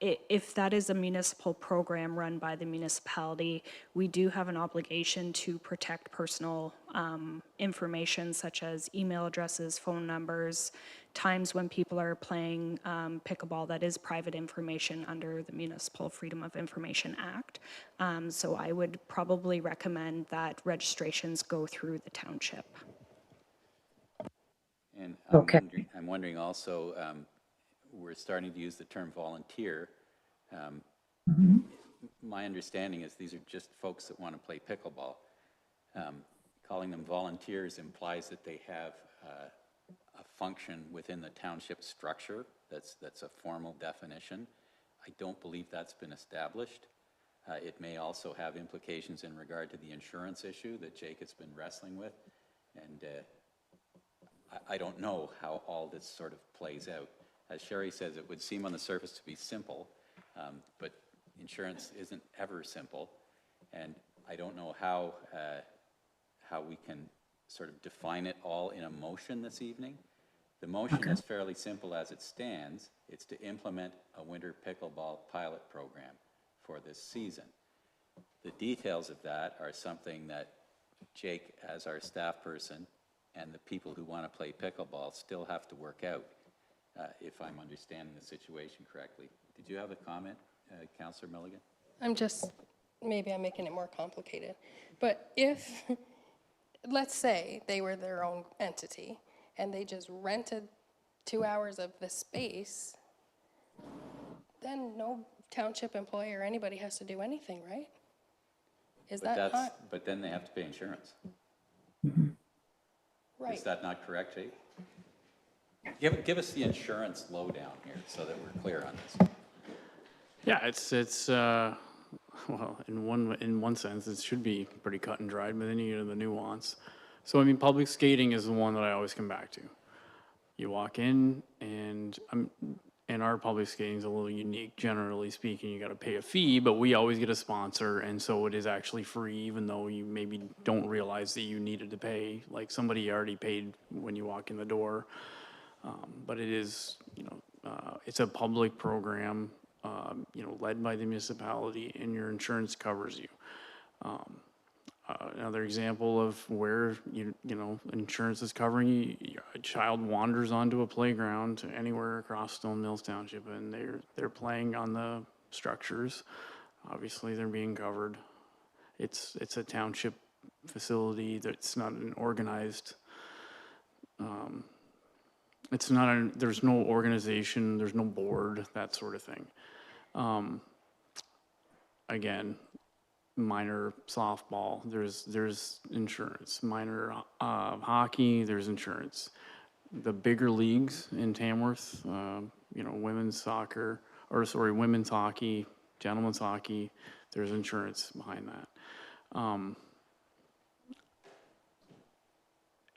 If that is a municipal program run by the municipality, we do have an obligation to protect personal information such as email addresses, phone numbers, times when people are playing pickleball. That is private information under the Municipal Freedom of Information Act. So I would probably recommend that registrations go through the township. And Okay. I'm wondering also, we're starting to use the term volunteer. My understanding is these are just folks that want to play pickleball. Calling them volunteers implies that they have a function within the township structure. That's a formal definition. I don't believe that's been established. It may also have implications in regard to the insurance issue that Jake has been wrestling with. And I don't know how all this sort of plays out. As Sherry says, it would seem on the surface to be simple, but insurance isn't ever simple. And I don't know how we can sort of define it all in a motion this evening. The motion is fairly simple as it stands. It's to implement a winter pickleball pilot program for this season. The details of that are something that Jake, as our staff person, and the people who want to play pickleball still have to work out, if I'm understanding the situation correctly. Did you have a comment, Councillor Milligan? Maybe I'm making it more complicated. But if, let's say they were their own entity and they just rented 2 hours of the space, then no township employee or anybody has to do anything, right? Is that not? But then they have to pay insurance. Right. Is that not correct, Jake? Give us the insurance lowdown here so that we're clear on this. Yeah, it's well, in one sense, it should be pretty cut and dried, but then you get into the nuance. So, I mean, public skating is the one that I always come back to. You walk in, and our public skating is a little unique. Generally speaking, you got to pay a fee, but we always get a sponsor, and so it is actually free, even though you maybe don't realize that you needed to pay. Like somebody already paid when you walk in the door, but it is, it's a public program, led by the municipality, and your insurance covers you. Another example of where insurance is covering you, a child wanders onto a playground anywhere across Stone Mills Township, and they're playing on the structures. Obviously, they're being covered. It's a township facility that's not an organized. There's no organization, there's no board, that sort of thing. Again, minor softball, there's insurance. Minor hockey, there's insurance. The bigger leagues in Tamworth, women's hockey, gentlemen's hockey, there's insurance behind that.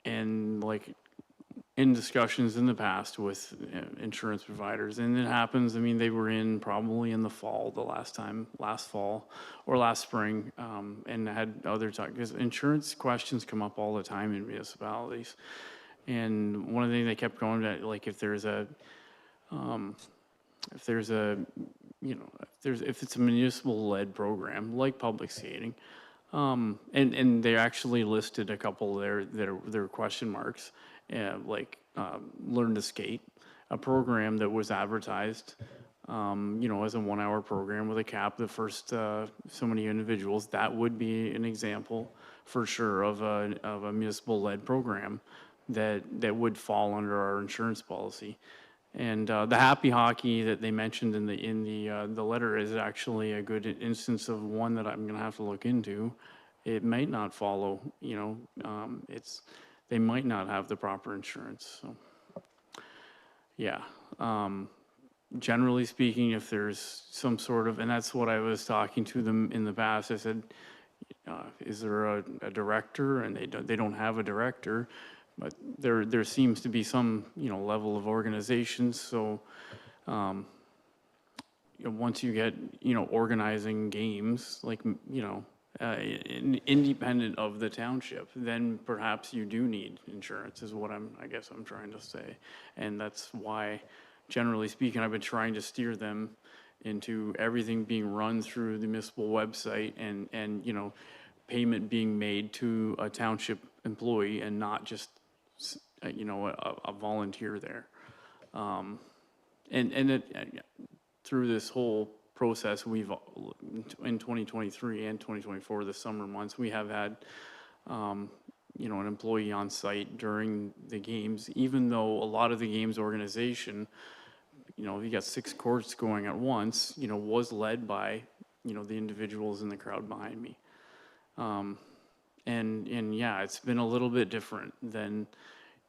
And like in discussions in the past with insurance providers, and it happens, I mean, they were in probably in the fall, last fall or last spring, and had other talk, because insurance questions come up all the time in municipalities. And one of the things they kept going to, like, if it's a municipal led program like public skating, and they actually listed a couple there that are question marks, Learn to Skate, a program that was advertised, as a 1 hour program with a cap, the first so many individuals. That would be an example for sure of a municipal led program that would fall under our insurance policy. And the happy hockey that they mentioned in the letter is actually a good instance of one that I'm going to have to look into. It might not follow, they might not have the proper insurance. So, yeah. Generally speaking, if there's some sort of, and that's what I was talking to them in the past. I said, is there a director? And they don't have a director. But there seems to be some, level of organization. So, once you get, organizing games, like, independent of the township, then perhaps you do need insurance, is what I guess I'm trying to say. And that's why, generally speaking, I've been trying to steer them into everything being run through the municipal website and payment being made to a township employee and not just a volunteer there. Through this whole process, we've in 2023 and 2024, the summer months, we have had an employee on site during the games, even though a lot of the games organization, you got 6 courts going at once, was led by the individuals in the crowd behind me. And yeah, it's been a little bit different than,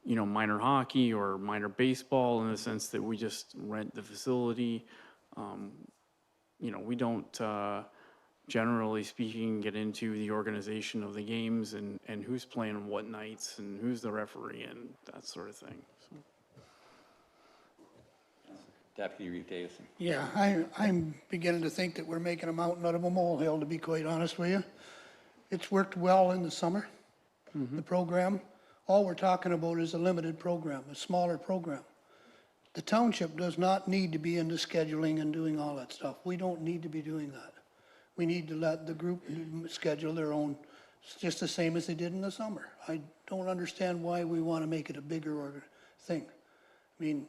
minor hockey or minor baseball, in the sense that we just rent the facility. We don't, generally speaking, get into the organization of the games and who's playing on what nights and who's the referee and that sort of thing. So. Deputy Reeve Davison. Yeah, I'm beginning to think that we're making a mountain out of a molehill, to be quite honest with you. It's worked well in the summer, the program. All we're talking about is a limited program, a smaller program. The township does not need to be into scheduling and doing all that stuff. We don't need to be doing that. We need to let the group schedule their own, just the same as they did in the summer. I don't understand why we want to make it a bigger thing. I mean,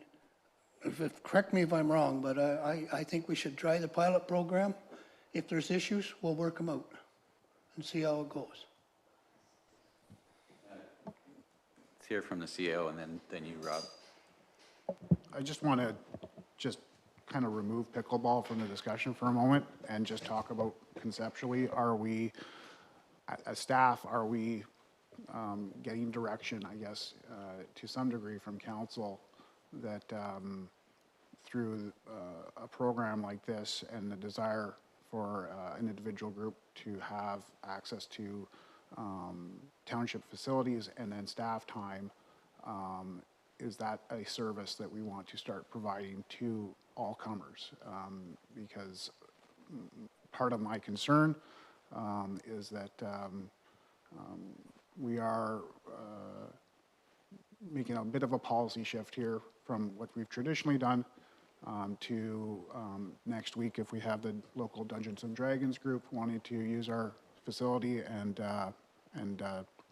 correct me if I'm wrong, but I think we should try the pilot program. If there's issues, we'll work them out and see how it goes. Let's hear from the CEO and then you, Rob. I just want to kind of remove pickleball from the discussion for a moment and just talk about conceptually, are we, as staff, are we getting direction, I guess, to some degree from council that through a program like this and the desire for an individual group to have access to township facilities and then staff time, is that a service that we want to start providing to all comers? Because part of my concern is that we are making a bit of a policy shift here from what we've traditionally done to next week, if we have the local Dungeons and Dragons group wanting to use our facility and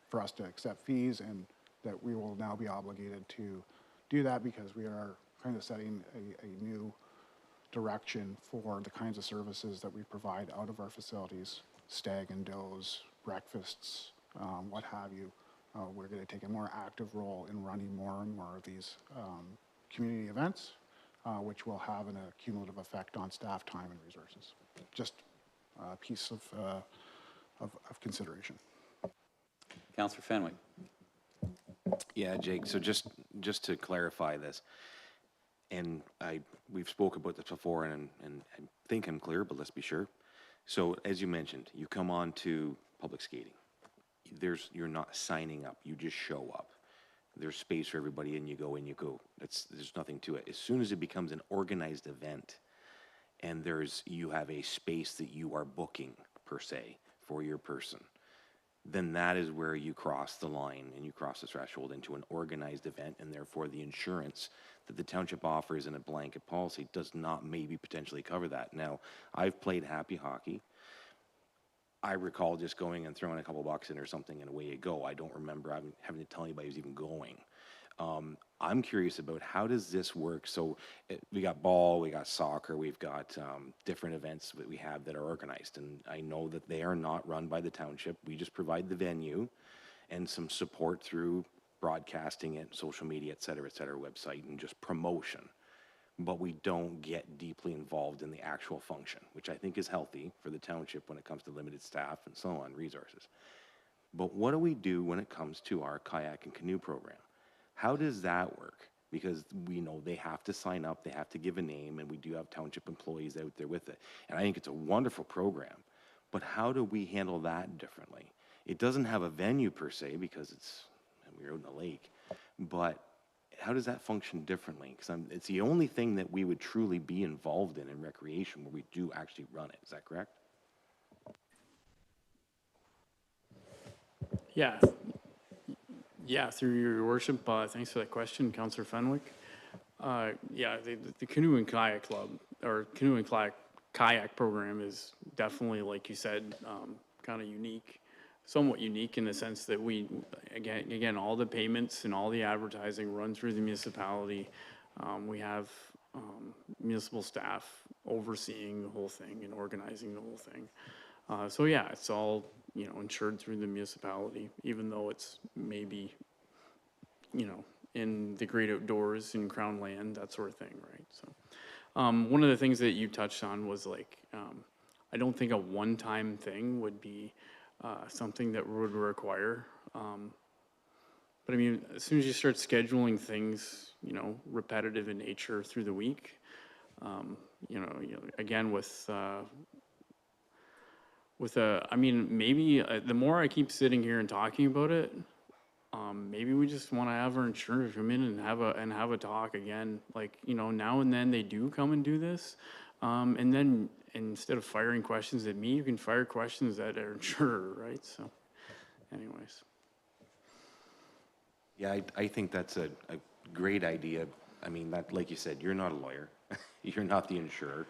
for us to accept fees, and that we will now be obligated to do that because we are kind of setting a new direction for the kinds of services that we provide out of our facilities, stag and does, breakfasts, what have you. We're going to take a more active role in running more and more of these community events, which will have a cumulative effect on staff time and resources. Just a piece of consideration. Councillor Fenwick. Yeah, Jake, so just to clarify this, and we've spoke about this before, and I think I'm clear, but let's be sure. So as you mentioned, you come on to public skating. You're not signing up, you just show up. There's space for everybody, and you go, and you go. There's nothing to it. As soon as it becomes an organized event, and you have a space that you are booking, per se, for your person, then that is where you cross the line and you cross the threshold into an organized event, and therefore the insurance that the township offers in a blanket policy does not maybe potentially cover that. Now, I've played happy hockey. I recall just going and throwing a couple bucks in or something and away you go. I don't remember having to tell anybody who's even going. I'm curious about how does this work? So we got ball, we got soccer, we've got different events that we have that are organized. And I know that they are not run by the township. We just provide the venue and some support through broadcasting it, social media, et cetera, website, and just promotion. But we don't get deeply involved in the actual function, which I think is healthy for the township when it comes to limited staff and so on, resources. But what do we do when it comes to our kayak and canoe program? How does that work? Because we know they have to sign up, they have to give a name, and we do have township employees out there with it. And I think it's a wonderful program. But how do we handle that differently? It doesn't have a venue per se because we're out in the lake, but how does that function differently? Because it's the only thing that we would truly be involved in recreation where we do actually run it. Is that correct? Yeah. Yeah, through your worship, thanks for that question, Councillor Fenwick. Yeah, the Canoe and Kayak Club, or Canoe and Kayak program is definitely, like you said, kind of unique, somewhat unique in the sense that we, again, all the payments and all the advertising run through the municipality. We have municipal staff overseeing the whole thing and organizing the whole thing. So yeah, it's all, insured through the municipality, even though it's maybe, in the great outdoors, in Crown land, that sort of thing, right? So one of the things that you touched on was I don't think a one-time thing would be something that would require. But I mean, as soon as you start scheduling things, repetitive in nature through the week, again I mean, maybe the more I keep sitting here and talking about it, maybe we just want to have our insurers come in and have a talk again. Now and then they do come and do this, and then instead of firing questions at me, you can fire questions at our insurer, right? So, anyways. Yeah, I think that's a great idea. I mean, that, like you said, you're not a lawyer. You're not the insurer.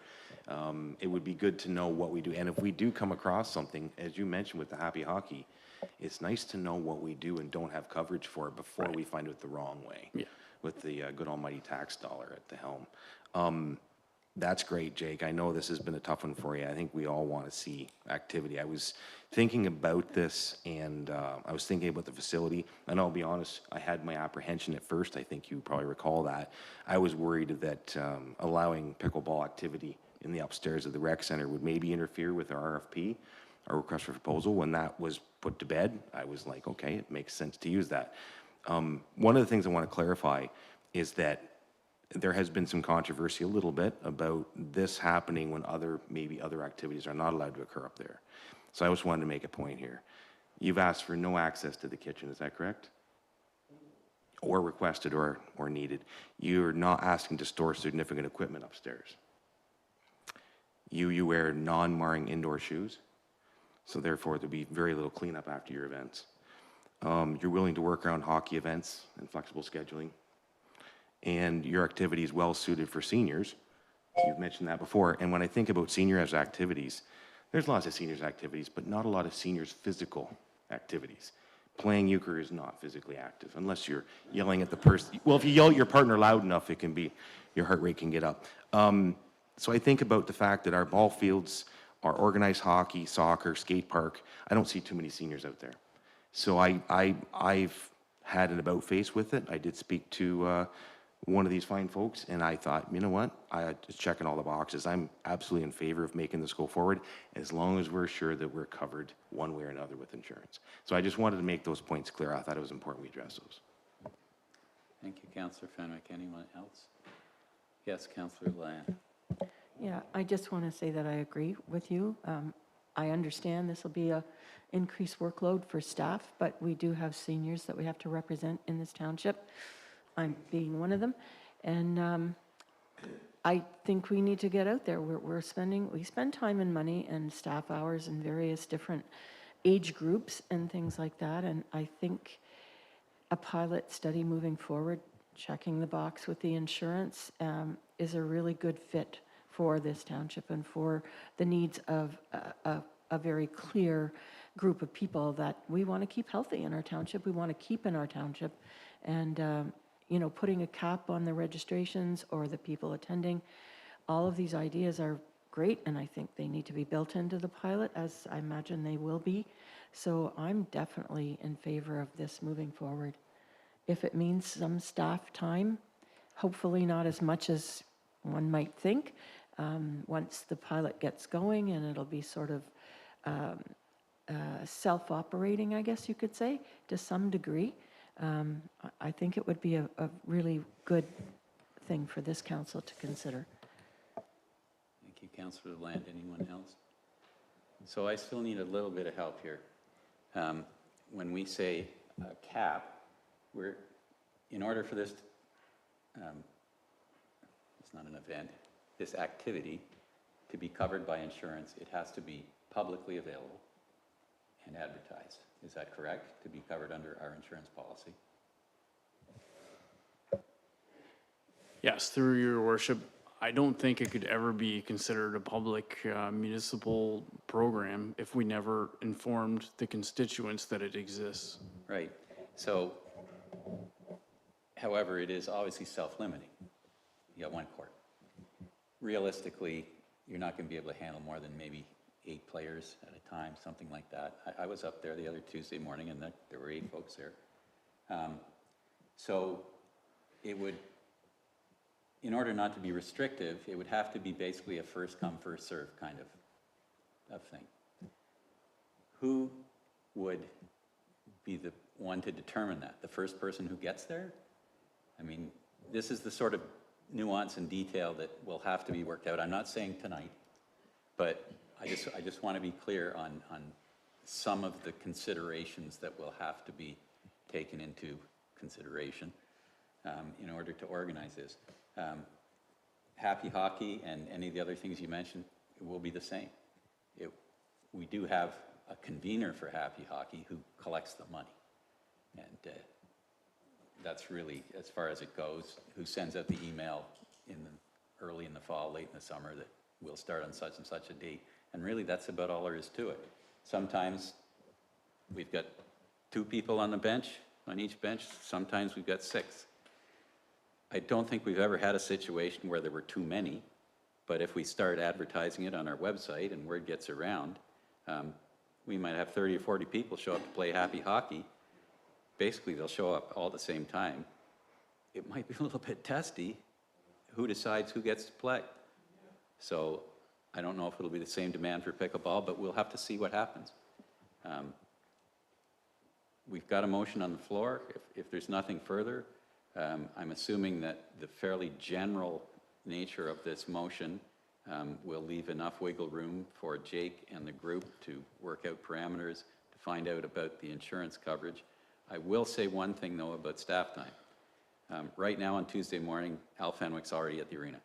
It would be good to know what we do. And if we do come across something, as you mentioned with the happy hockey, it's nice to know what we do and don't have coverage for it before we find it the wrong way. Yeah. With the good almighty tax dollar at the helm. That's great, Jake. I know this has been a tough one for you. I think we all want to see activity. I was thinking about this, and I was thinking about the facility. And I'll be honest, I had my apprehension at first. I think you probably recall that. I was worried that allowing pickleball activity in the upstairs of the rec center would maybe interfere with our RFP. our request for proposal. When that was put to bed, I was like, okay, it makes sense to use that. One of the things I want to clarify is that there has been some controversy a little bit about this happening when maybe other activities are not allowed to occur up there. So I just wanted to make a point here. You've asked for no access to the kitchen, is that correct? Or requested or needed. You're not asking to store significant equipment upstairs. You wear non-marring indoor shoes, so therefore there'll be very little cleanup after your events. You're willing to work around hockey events and flexible scheduling. And your activity is well suited for seniors. You've mentioned that before. And when I think about seniors activities, there's lots of seniors activities, but not a lot of seniors physical activities. Playing euchre is not physically active unless you're yelling at the person. Well, if you yell at your partner loud enough, it can be, your heart rate can get up. So I think about the fact that our ball fields, our organized hockey, soccer, skate park, I don't see too many seniors out there. So I've had an about face with it. I did speak to one of these fine folks, and I thought, you know what, I just checking all the boxes. I'm absolutely in favor of making this go forward, as long as we're sure that we're covered one way or another with insurance. So I just wanted to make those points clear. I thought it was important we address those. Thank you, Councillor Fenwick. Anyone else? Yes, Councillor Land. Yeah, I just want to say that I agree with you. I understand this will be a increased workload for staff, but we do have seniors that we have to represent in this township. I'm being one of them. And I think we need to get out there. We spend time and money and staff hours in various different age groups and things like that. And I think a pilot study moving forward, checking the box with the insurance, is a really good fit for this township and for the needs of a very clear group of people that we want to keep healthy in our township, we want to keep in our township. And, you know, putting a cap on the registrations or the people attending, all of these ideas are great, and I think they need to be built into the pilot, as I imagine they will be. So I'm definitely in favor of this moving forward. If it means some staff time, hopefully not as much as one might think, once the pilot gets going, and it'll be sort of self-operating, I guess you could say, to some degree. I think it would be a really good thing for this council to consider. Thank you, Councillor Land. Anyone else? So I still need a little bit of help here. When we say cap, in order for this, it's not an event, this activity to be covered by insurance, it has to be publicly available and advertised. Is that correct? To be covered under our insurance policy? Yes, through your worship, I don't think it could ever be considered a public municipal program if we never informed the constituents that it exists. Right. So, however, it is obviously self-limiting. You got one court. Realistically, you're not going to be able to handle more than maybe 8 players at a time, something like that. I was up there the other Tuesday morning, and there were 8 folks there. So it would, in order not to be restrictive, it would have to be basically a first come, first serve kind of thing. Who would be the one to determine that? The first person who gets there? I mean, this is the sort of nuance and detail that will have to be worked out. I'm not saying tonight, but I just want to be clear on some of the considerations that will have to be taken into consideration in order to organize this. Happy Hockey and any of the other things you mentioned, it will be the same. We do have a convener for Happy Hockey who collects the money. And that's really, as far as it goes, who sends out the email early in the fall, late in the summer, that we'll start on such and such a date. And really, that's about all there is to it. Sometimes we've got 2 people on the bench, on each bench. Sometimes we've got 6. I don't think we've ever had a situation where there were too many, but if we start advertising it on our website and word gets around, we might have 30 or 40 people show up to play Happy Hockey. Basically, they'll show up all at the same time. It might be a little bit testy who decides who gets to play. So I don't know if it'll be the same demand for pickleball, but we'll have to see what happens. We've got a motion on the floor. If there's nothing further, I'm assuming that the fairly general nature of this motion will leave enough wiggle room for Jake and the group to work out parameters, to find out about the insurance coverage. I will say one thing, though, about staff time. Right now on Tuesday morning, Al Fenwick's already at the arena.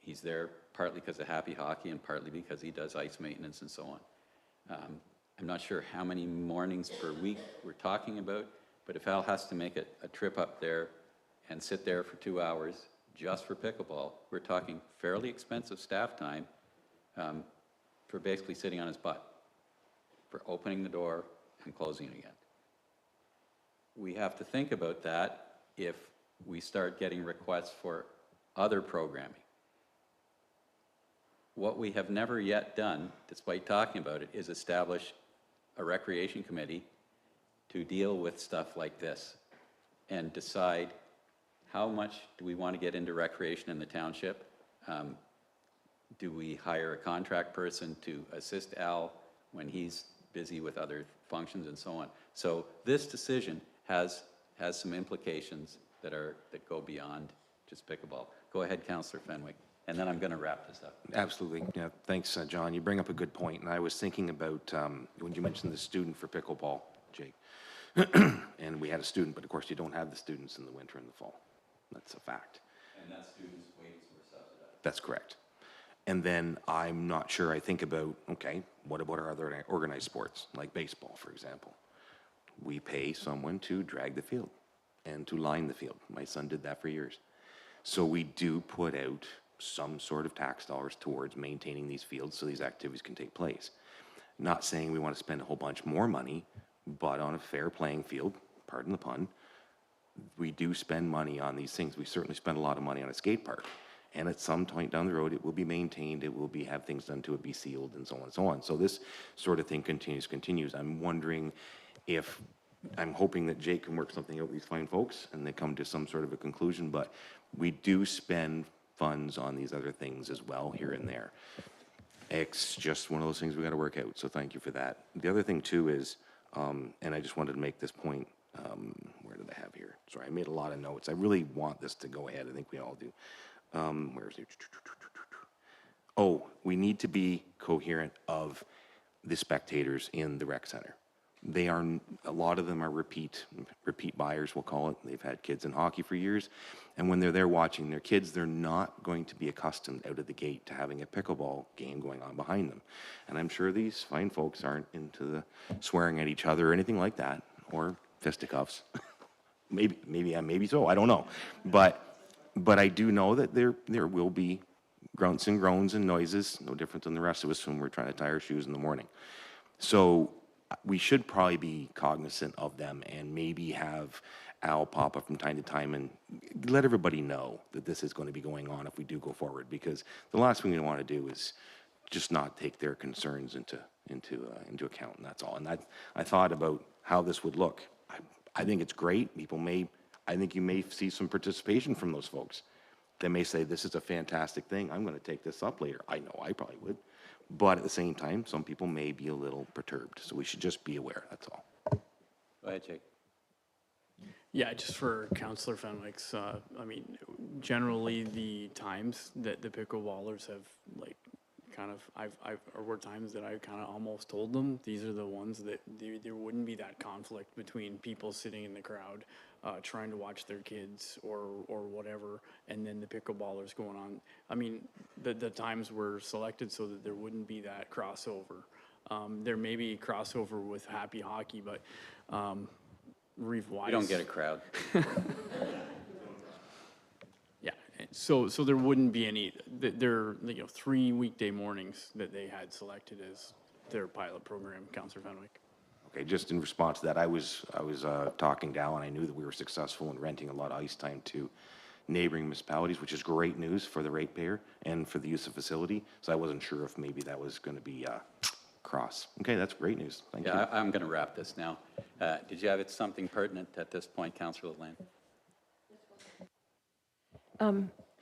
He's there partly because of Happy Hockey and partly because he does ice maintenance and so on. I'm not sure how many mornings per week we're talking about, but if Al has to make a trip up there and sit there for 2 hours just for pickleball, we're talking fairly expensive staff time for basically sitting on his butt, for opening the door and closing it again. We have to think about that if we start getting requests for other programming. What we have never yet done, despite talking about it, is establish a recreation committee to deal with stuff like this and decide how much do we want to get into recreation in the township. Do we hire a contract person to assist Al when he's busy with other functions and so on? So this decision has some implications that go beyond just pickleball. Go ahead, Councillor Fenwick, and then I'm going to wrap this up. Absolutely. Yeah, thanks, John. You bring up a good point, and I was thinking about when you mentioned the student for pickleball, Jake, and we had a student, but of course you don't have the students in the winter and the fall. That's a fact. And that student's wages were subsidized. That's correct. And then I'm not sure, I think about, okay, what about our other organized sports, like baseball, for example? We pay someone to drag the field and to line the field. My son did that for years. So we do put out some sort of tax dollars towards maintaining these fields so these activities can take place. Not saying we want to spend a whole bunch more money, but on a fair playing field, pardon the pun, we do spend money on these things. We certainly spend a lot of money on a skate park. And at some point down the road, it will be maintained, it will have things done to it, be sealed, and so on and so on. So this sort of thing continues. I'm wondering if, I'm hoping that Jake can work something out with these fine folks and they come to some sort of a conclusion, but we do spend funds on these other things as well, here and there. It's just one of those things we got to work out, so thank you for that. The other thing too is, and I just wanted to make this point, where did I have here? Sorry, I made a lot of notes. I really want this to go ahead. I think we all do. Where's it? Oh, we need to be coherent of the spectators in the rec center. They are, a lot of them are repeat buyers, we'll call it. They've had kids in hockey for years. And when they're there watching their kids, they're not going to be accustomed out of the gate to having a pickleball game going on behind them. And I'm sure these fine folks aren't into the swearing at each other or anything like that, or fisticuffs. maybe so, I don't know. But I do know that there will be grunts and groans and noises, no different than the rest of us when we're trying to tie our shoes in the morning. So we should probably be cognizant of them and maybe have Al pop up from time to time and let everybody know that this is going to be going on if we do go forward, because the last thing we want to do is just not take their concerns into account, and that's all. And I thought about how this would look. I think it's great. I think you may see some participation from those folks. They may say, this is a fantastic thing. I'm going to take this up later. I know I probably would. But at the same time, some people may be a little perturbed. So we should just be aware, that's all. Go ahead, Jake. Yeah, just for Councillor Fenwick's, I mean, generally the times that the pickleballers have, like, kind of, or were times that I kind of almost told them, these are the ones that there wouldn't be that conflict between people sitting in the crowd trying to watch their kids or whatever, and then the pickleballers going on. I mean, the times were selected so that there wouldn't be that crossover. There may be crossover with Happy Hockey, but Reeve-wise. We don't get a crowd. Yeah, so there wouldn't be any, there, 3 weekday mornings that they had selected as their pilot program, Councillor Fenwick. Okay, just in response to that, I was talking to Al, and I knew that we were successful in renting a lot of ice time to neighboring municipalities, which is great news for the ratepayer and for the use of facility. So I wasn't sure if maybe that was going to be cross. Okay, that's great news. Thank you. Yeah, I'm going to wrap this now. Did you have something pertinent at this point, Councillor Land?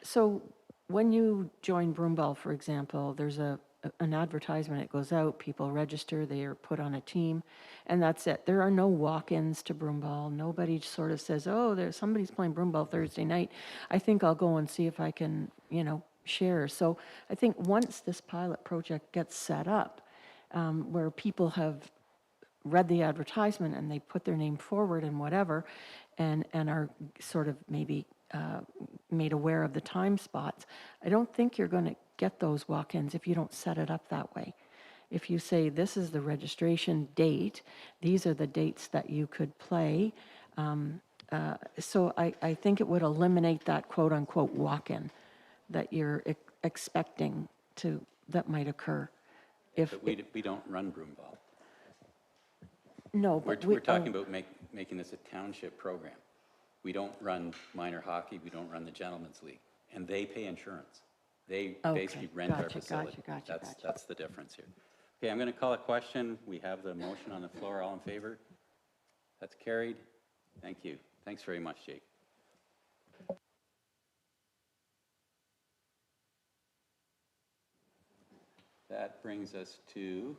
So when you join Broomball, for example, there's an advertisement, it goes out, people register, they are put on a team, and that's it. There are no walk-ins to Broomball. Nobody somebody says, oh, somebody's playing Broomball Thursday night. I think I'll go and see if I can, share. So I think once this pilot project gets set up, where people have read the advertisement and they put their name forward and whatever, and are sort of maybe made aware of the time spots, I don't think you're going to get those walk-ins if you don't set it up that way. If you say, this is the registration date, these are the dates that you could play. So I think it would eliminate that quote-unquote walk-in that you're expecting that might occur. But we don't run Broomball. No, We're but talking about making this a township program. We don't run minor hockey, we don't run the Gentlemen's League, and they pay insurance. They basically rent our facility. Gotcha. That's the difference here. Okay, I'm going to call a question. We have the motion on the floor. All in favor? That's carried. Thank you. Thanks very much, Jake. That brings us to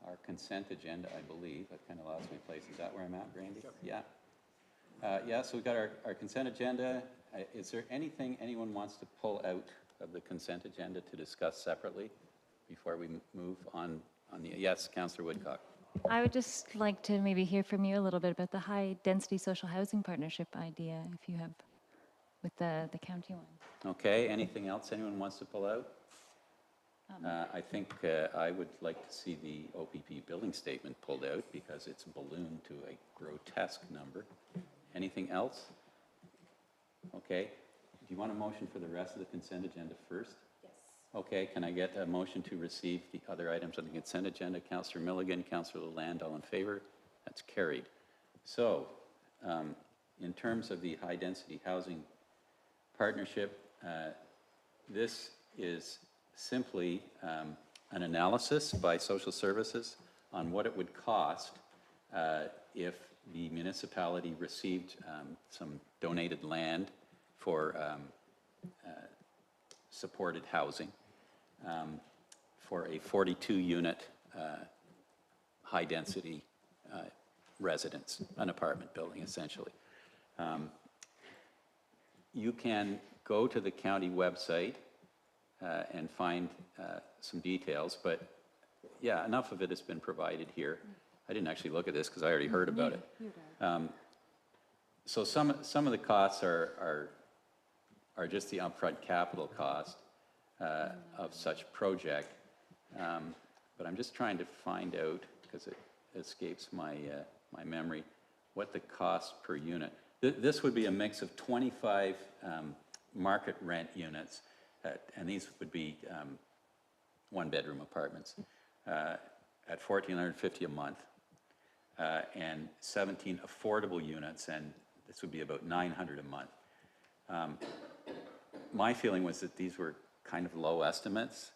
our consent agenda, I believe. That kind of lost my place. Is that where I'm at, Randy? Yeah. Yeah, so we've got our consent agenda. Is there anything anyone wants to pull out of the consent agenda to discuss separately before we move on the, yes, Councillor Woodcock. I would just like to maybe hear from you a little bit about the high-density social housing partnership idea, if you have, with the county one. Okay, anything else anyone wants to pull out? I think I would like to see the OPP building statement pulled out because it's ballooned to a grotesque number. Anything else? Okay. Do you want a motion for the rest of the consent agenda first? Yes. Okay, can I get a motion to receive the other items on the consent agenda? Councillor Milligan, Councillor Lalonde, all in favor? That's carried. So, in terms of the high-density housing partnership, this is simply an analysis by social services on what it would cost if the municipality received some donated land for supported housing for a 42-unit high-density residence, an apartment building, essentially. You can go to the county website and find some details, but yeah, enough of it has been provided here. I didn't actually look at this because I already heard about it. So some of the costs are just the upfront capital cost of such project, but I'm just trying to find out, because it escapes my my memory, what the cost per unit. This would be a mix of 25 market rent units, and these would be one-bedroom apartments at $1,450 a month, and 17 affordable units, and this would be about $900 a month. My feeling was that these were kind of low estimates.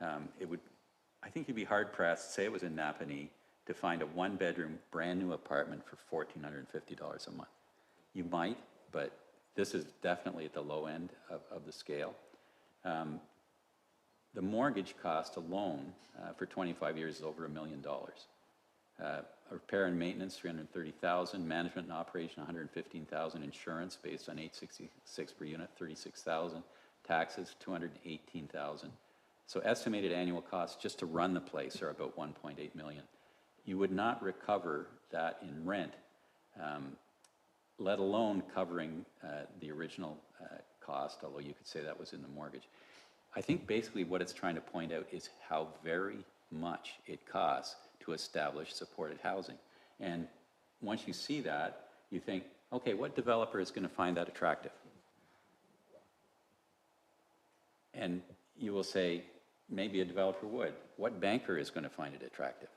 I think you'd be hard-pressed, say it was in Napanee, to find a one-bedroom brand-new apartment for $1,450 a month. You might, but this is definitely at the low end of the scale. The mortgage cost alone for 25 years is over $1 million. Repair and maintenance, $330,000. Management and operation, $115,000. Insurance, based on $866 per unit, $36,000. Taxes, $218,000. So estimated annual costs just to run the place are about $1.8 million. You would not recover that in rent, let alone covering the original cost, although you could say that was in the mortgage. I think basically what it's trying to point out is how very much it costs to establish supported housing. And once you see that, you think, okay, what developer is going to find that attractive? And you will say, maybe a developer would. What banker is going to find it attractive?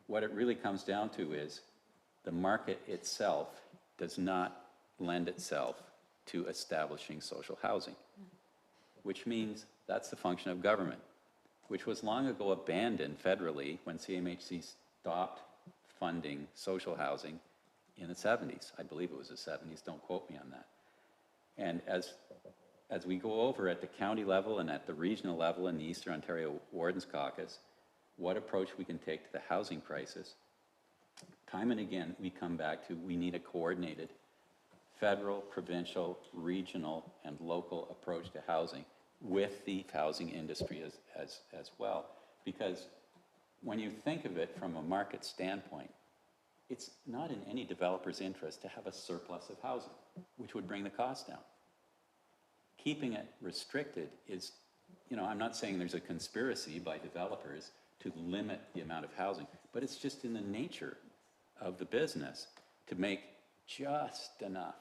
What it really comes down to is the market itself does not lend itself to establishing social housing, which means that's the function of government, which was long ago abandoned federally when CMHC stopped funding social housing in the 70s. I believe it was the 70s, don't quote me on that. And as we go over at the county level and at the regional level in the Eastern Ontario Wardens Caucus, what approach we can take to the housing crisis, time and again, we come back to we need a coordinated federal, provincial, regional, and local approach to housing with the housing industry as well. Because when you think of it from a market standpoint, it's not in any developer's interest to have a surplus of housing, which would bring the cost down. Keeping it restricted is, you know, I'm not saying there's a conspiracy by developers to limit the amount of housing, but it's just in the nature of the business to make just enough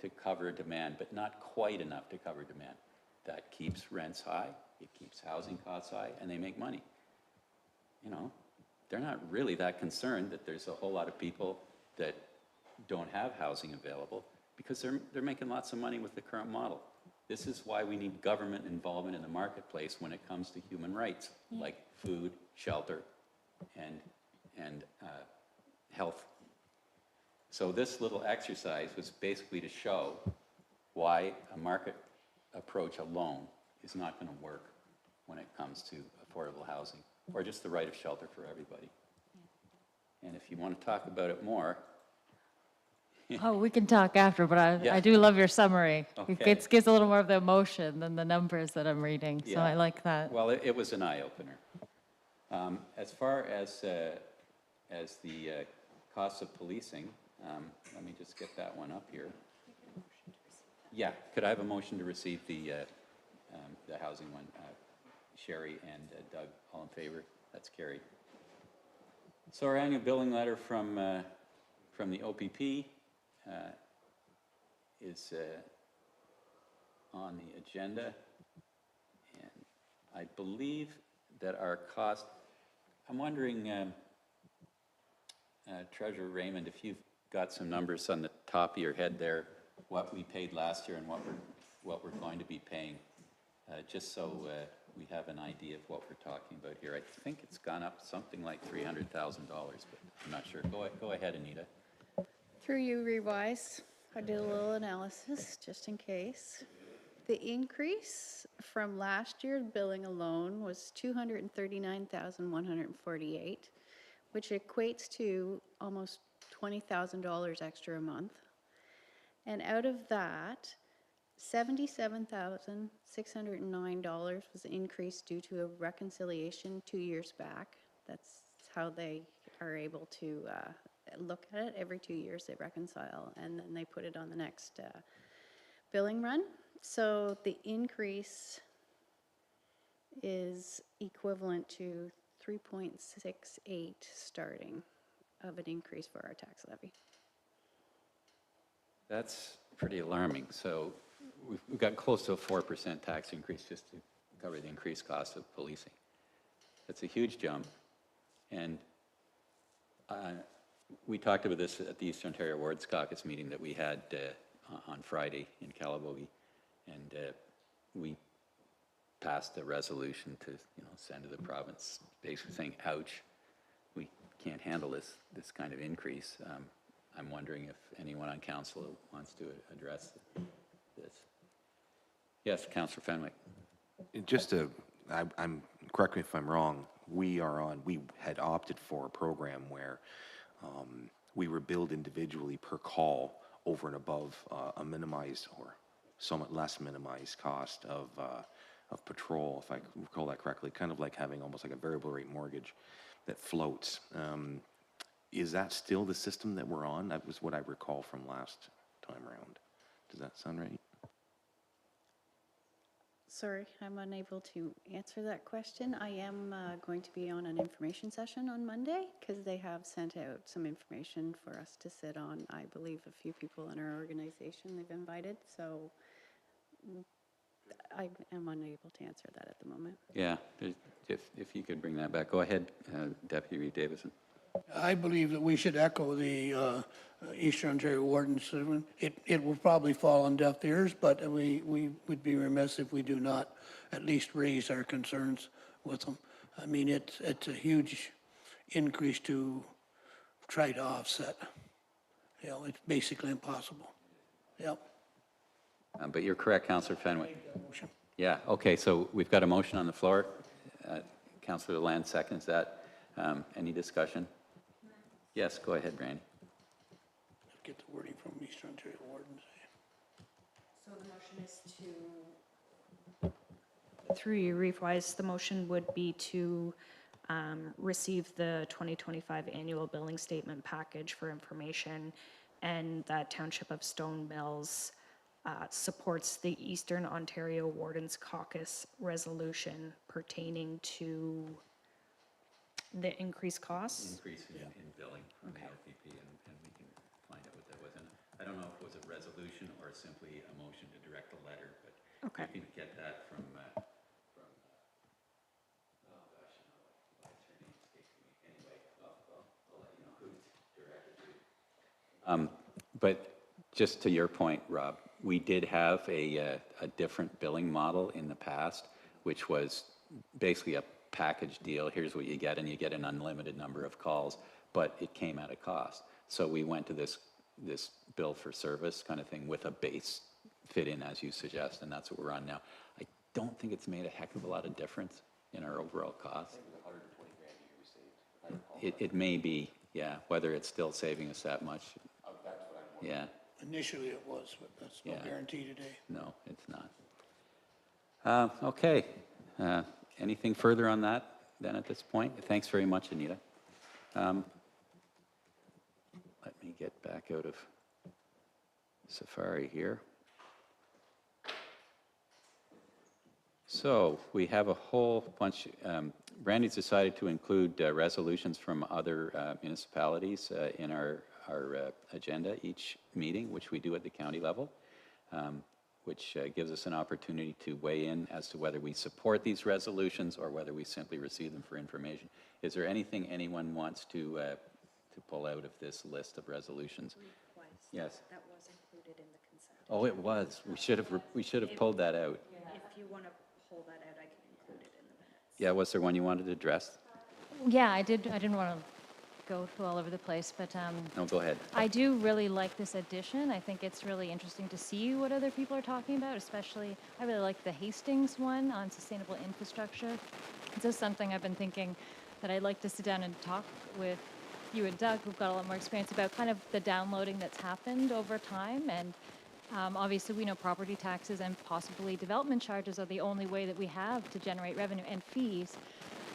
to cover demand, but not quite enough to cover demand. That keeps rents high, it keeps housing costs high, and they make money. You know, they're not really that concerned that there's a whole lot of people that don't have housing available because they're making lots of money with the current model. This is why we need government involvement in the marketplace when it comes to human rights, like food, shelter, and health. So this little exercise was basically to show why a market approach alone is not going to work when it comes to affordable housing or just the right of shelter for everybody. And if you want to talk about it more. Oh, we can talk after, but I do love your summary. Okay. It gives a little more of the emotion than the numbers that I'm reading, so I like that. Well, it was an eye-opener. As far as the cost of policing, let me just get that one up here. Yeah, could I have a motion to receive the housing one? Sherry and Doug, all in favor? That's carried. So our annual billing letter from the OPP is on the agenda, and I believe that our cost, I'm wondering, Treasurer Raymond, if you've got some numbers on the top of your head there, what we paid last year and what we're going to be paying, just so we have an idea of what we're talking about here. I think it's gone up something like $300,000, but I'm not sure. Go ahead, Anita. Through you, Rewise, I did a little analysis just in case. The increase from last year's billing alone was $239,148, which equates to almost $20,000 extra a month. And out of that, $77,609 was increased due to a reconciliation 2 years back. That's how they are able to look at it. Every 2 years they reconcile, and then they put it on the next billing run. So the increase is equivalent to 3.68 starting of an increase for our tax levy. That's pretty alarming. So we've got close to a 4% tax increase just to cover the increased cost of policing. That's a huge jump. And we talked about this at the Eastern Ontario Wards Caucus meeting that we had on Friday in Calabogie. And we passed a resolution to, send to the province, basically saying, ouch, we can't handle this kind of increase. I'm wondering if anyone on council wants to address this. Yes, Councillor Fenwick. Just I'm correct me if I'm wrong. We had opted for a program where we were billed individually per call over and above a minimized or somewhat less minimized cost of patrol, if I recall that correctly, kind of like having almost like a variable rate mortgage that floats. Is that still the system that we're on? That was what I recall from last time around. Does that sound right? Sorry, I'm unable to answer that question. I am going to be on an information session on Monday because they have sent out some information for us to sit on. I believe a few people in our organization they've invited, so I am unable to answer that at the moment. Yeah, if you could bring that back. Go ahead, Deputy Reed Davison. I believe that we should echo the Eastern Ontario Warden's. It will probably fall on deaf ears, but we would be remiss if we do not at least raise our concerns with them. I mean, it's a huge increase to try to offset. You know, it's basically impossible. Yep. But you're correct, Councillor Fenwick. Motion. Yeah, okay, so we've got a motion on the floor. Councillor Land seconds that. Any discussion? Yes, go ahead, Brandy. Get the wording from Eastern Ontario Wardens. So the motion is to, through you, Reef-wise, the motion would be to receive the 2025 annual billing statement package for information, and that Township of Stone Mills supports the Eastern Ontario Wardens Caucus resolution pertaining to the increased costs. Increase in billing from the LPP, and we can find out what that was. And I don't know if it was a resolution or simply a motion to direct a letter, but Okay. you can get that from oh gosh, why is her name escaping me? Anyway, I'll let you know who it's directed to. But just to your point, Rob, we did have a different billing model in the past, which was basically a package deal. Here's what you get, and you get an unlimited number of calls, but it came at a cost. So we went to this bill for service kind of thing with a base fit in, as you suggest, and that's what we're on now. I don't think it's made a heck of a lot of difference in our overall cost. It may be, yeah, whether it's still saving us that much. Yeah, Initially it was, but that's no Yeah. guarantee today. no, it's not. Okay. Anything further on that then at this point? Thanks very much, Anita. Let me get back out of Safari here. So we have a whole bunch. Brandy's decided to include resolutions from other municipalities in our agenda each meeting, which we do at the county level, which gives us an opportunity to weigh in as to whether we support these resolutions or whether we simply receive them for information. Is there anything anyone wants to pull out of this list of resolutions? Yes. That was included in the consent. Oh, it was. We should have pulled that out. If you want to pull that out, I can include it in the minutes. Yeah, was there one you wanted to address? Yeah, I didn't want to go all over the place, but No, go ahead. I do really like this addition. I think it's really interesting to see what other people are talking about, especially I really like the Hastings one on sustainable infrastructure. This is something I've been thinking that I'd like to sit down and talk with you and Doug, who've got a lot more experience about kind of the downloading that's happened over time. And obviously we know property taxes and possibly development charges are the only way that we have to generate revenue and fees.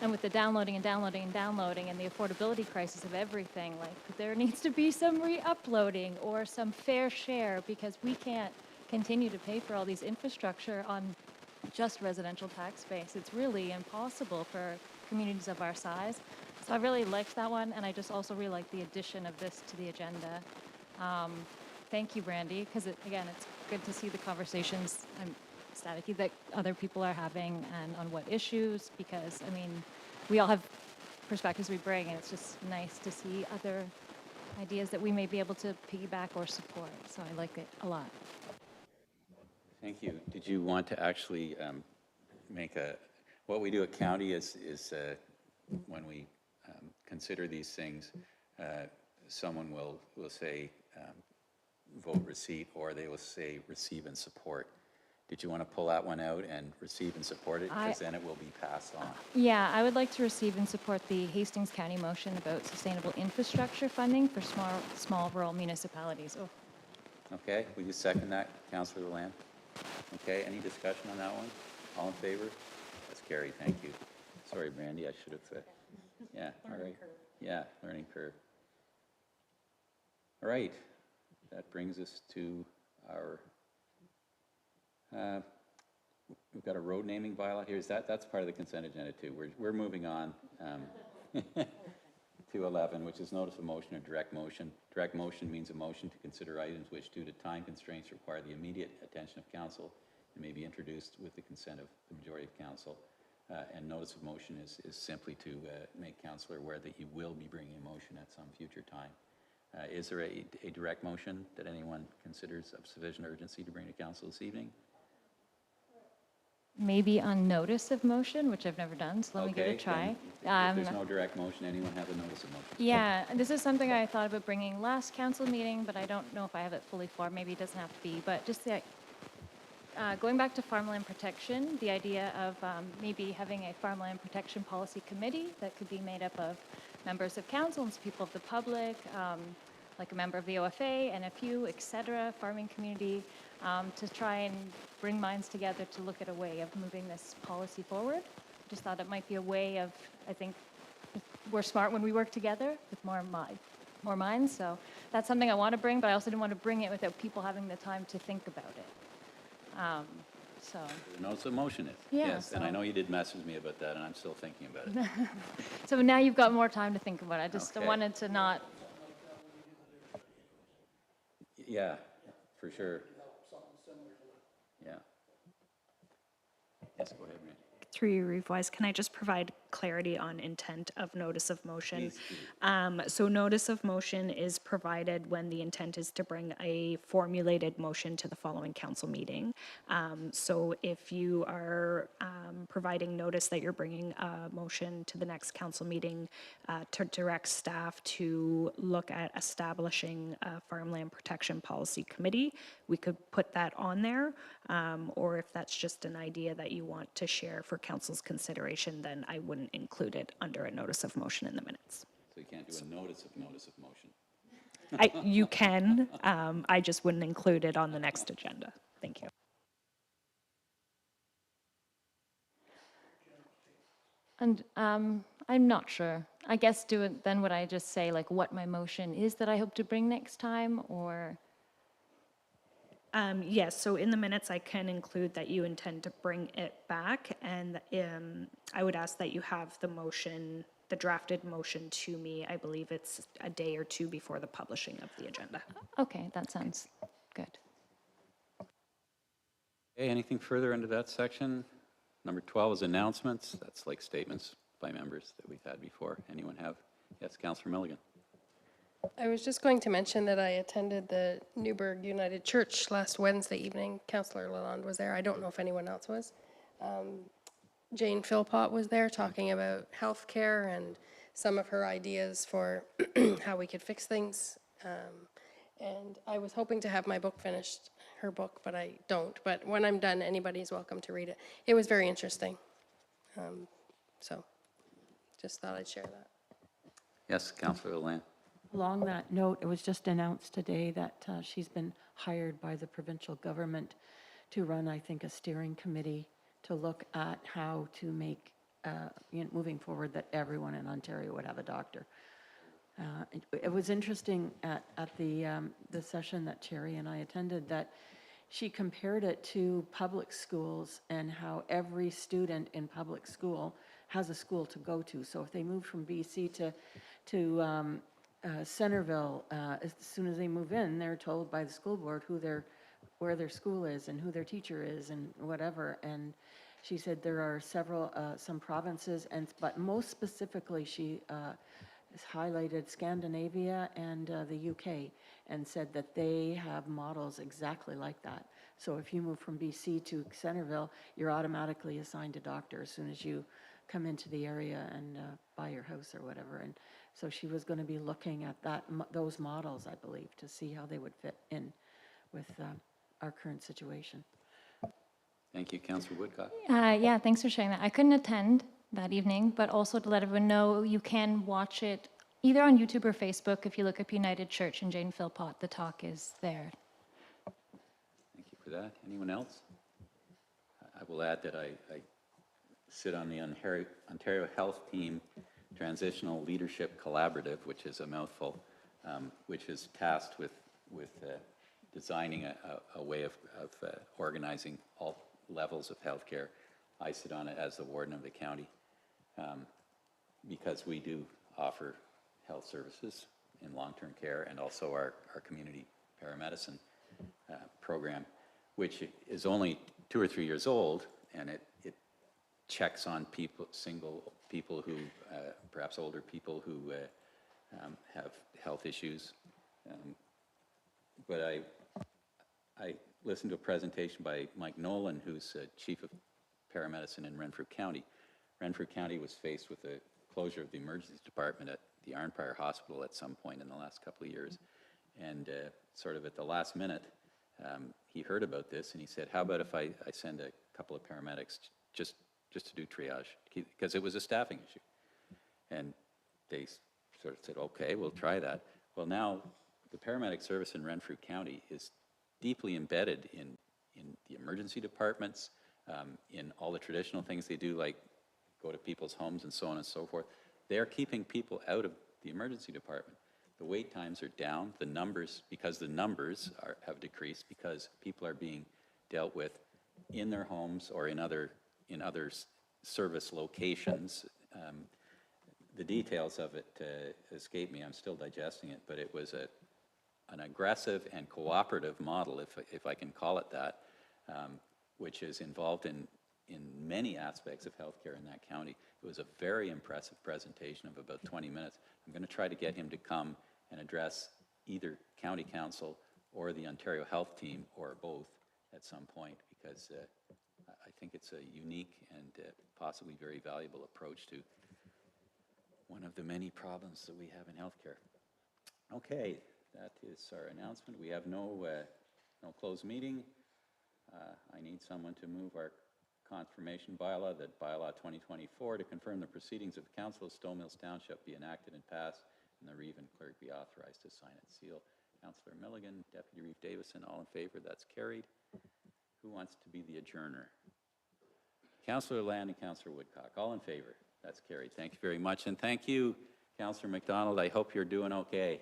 And with the downloading and downloading and downloading and the affordability crisis of everything, like there needs to be some re-uploading or some fair share, because we can't continue to pay for all these infrastructure on just residential tax base. It's really impossible for communities of our size. So I really liked that one, and I just also really like the addition of this to the agenda. Thank you, Brandy, because again, it's good to see the conversations I'm ecstatic that other people are having and on what issues, because I mean, we all have perspectives we bring, and it's just nice to see other ideas that we may be able to piggyback or support. So I like it a lot. Thank you. Did you want to actually make what we do at county is when we consider these things, someone will say vote receipt, or they will say receive and support. Did you want to pull that one out and receive and support it? Because then it will be passed on. Yeah, I would like to receive and support the Hastings County motion about sustainable infrastructure funding for small rural municipalities. Oh. Okay, will you second that, Councillor Lamb? Okay, any discussion on that one? All in favor? That's carried, thank you. Sorry, Brandy, I should have said. Yeah, all right. Yeah, learning curve. All right, that brings us to our, we've got a road naming bylaw here. That's part of the consent agenda too. We're moving on to 11, which is notice of motion or direct motion. Direct motion means a motion to consider items which, due to time constraints, require the immediate attention of council and may be introduced with the consent of the majority of council. And notice of motion is simply to make council aware that you will be bringing a motion at some future time. Is there a direct motion that anyone considers of sufficient urgency to bring to council this evening? maybe on notice of motion, which I've never done, so let me give it a Okay, try. then if there's no direct motion, anyone have a notice of motion? Yeah, and this is something I thought about bringing last council meeting, but I don't know if I have it fully formed. Maybe it doesn't have to be, but just the, going back to farmland protection, the idea of maybe having a farmland protection policy committee that could be made up of members of council and people of the public, like a member of the OFA, NFU, et cetera, farming community, to try and bring minds together to look at a way of moving this policy forward. Just thought it might be a way of, I think, we're smart when we work together with more minds. So that's something I want to bring, but I also didn't want to bring it without people having the time to think about it. So, The notice of motion is? Yeah, Yes, and I so- know you did message me about that, and I'm still thinking about it. so now you've got more time to think about it. I just Okay. wanted to not. Yeah, for sure. Yeah. Yes, go ahead, Randy. Through you, Reeve-Wise, can I just provide clarity on intent of notice of motion? Please. So notice of motion is provided when the intent is to bring a formulated motion to the following council meeting. So if you are providing notice that you're bringing a motion to the next council meeting to direct staff to look at establishing a farmland protection policy committee, we could put that on there. Or if that's just an idea that you want to share for council's consideration, then I wouldn't include it under a notice of motion in the minutes. So you can't do a notice of motion. You can, I just wouldn't include it on the next agenda. Thank you. And I'm not sure. I guess then would I just say like what my motion is that I hope to bring next time, or? Yes, so in the minutes, I can include that you intend to bring it back, and I would ask that you have the motion, the drafted motion to me. I believe it's a day or two before the publishing of the agenda. Okay, that sounds good. Okay, anything further under that section? Number 12 is announcements. That's like statements by members that we've had before. Anyone have? Yes, Councillor Milligan. I was just going to mention that I attended the Newburgh United Church last Wednesday evening. Councillor Lalonde was there. I don't know if anyone else was. Jane Philpott was there talking about healthcare and some of her ideas for how we could fix things. And I was hoping to have my book finished, her book, but I don't. But when I'm done, anybody's welcome to read it. It was very interesting. So just thought I'd share that. Yes, Councillor Lalonde. Along that note, it was just announced today that she's been hired by the provincial government to run, I think, a steering committee to look at how to make, moving forward, that everyone in Ontario would have a doctor. It was interesting at the session that Cherry and I attended that she compared it to public schools and how every student in public school has a school to go to. So if they move from BC to Centreville, as soon as they move in, they're told by the school board where their school is and who their teacher is and whatever. And she said there are some provinces, but most specifically she has highlighted Scandinavia and the UK and said that they have models exactly like that. So if you move from BC to Centreville, you're automatically assigned a doctor as soon as you come into the area and buy your house or whatever. And so she was going to be looking at those models, I believe, to see how they would fit in with our current situation. Thank you, Councillor Woodcock. Yeah, thanks for sharing that. I couldn't attend that evening, but also to let everyone know you can watch it either on YouTube or Facebook. If you look up United Church and Jane Philpott, the talk is there. Thank you for that. Anyone else? I will add that I sit on the Ontario Health Team Transitional Leadership Collaborative, which is a mouthful, which is tasked with designing a way of organizing all levels of healthcare. I sit on it as the warden of the county because we do offer health services in long-term care and also our community paramedicine program, which is only 2 or 3 years old, and it checks on single people who, perhaps older people who have health issues. But I listened to a presentation by Mike Nolan, who's Chief of paramedicine in Renfrew County. Renfrew County was faced with the closure of the emergency department at the Arnprior Hospital at some point in the last couple of years. And sort of at the last minute, he heard about this and he said, how about if I send a couple of paramedics just to do triage? Because it was a staffing issue. And they sort of said, okay, we'll try that. Well, now the paramedic service in Renfrew County is deeply embedded in the emergency departments, in all the traditional things they do, like go to people's homes and so on and so forth. They're keeping people out of the emergency department. The wait times are down. The numbers, because the numbers have decreased, because people are being dealt with in their homes or in other service locations. The details of it escape me. I'm still digesting it, but it was an aggressive and cooperative model, if I can call it that, which is involved in many aspects of healthcare in that county. It was a very impressive presentation of about 20 minutes. I'm going to try to get him to come and address either county council or the Ontario Health Team or both at some point, because I think it's a unique and possibly very valuable approach to one of the many problems that we have in healthcare. Okay, that is our announcement. We have no closed meeting. I need someone to move our confirmation bylaw, that bylaw 2024, to confirm the proceedings of the Council of Stone Mills Township be enacted and passed, and the Reeve and clerk be authorized to sign and seal. Councillor Milligan, Deputy Reeve Davison, all in favor? That's carried. Who wants to be the adjourner? Councillor Land and Councillor Woodcock, all in favor? That's carried. Thank you very much, and thank you, Councillor McDonald. I hope you're doing okay.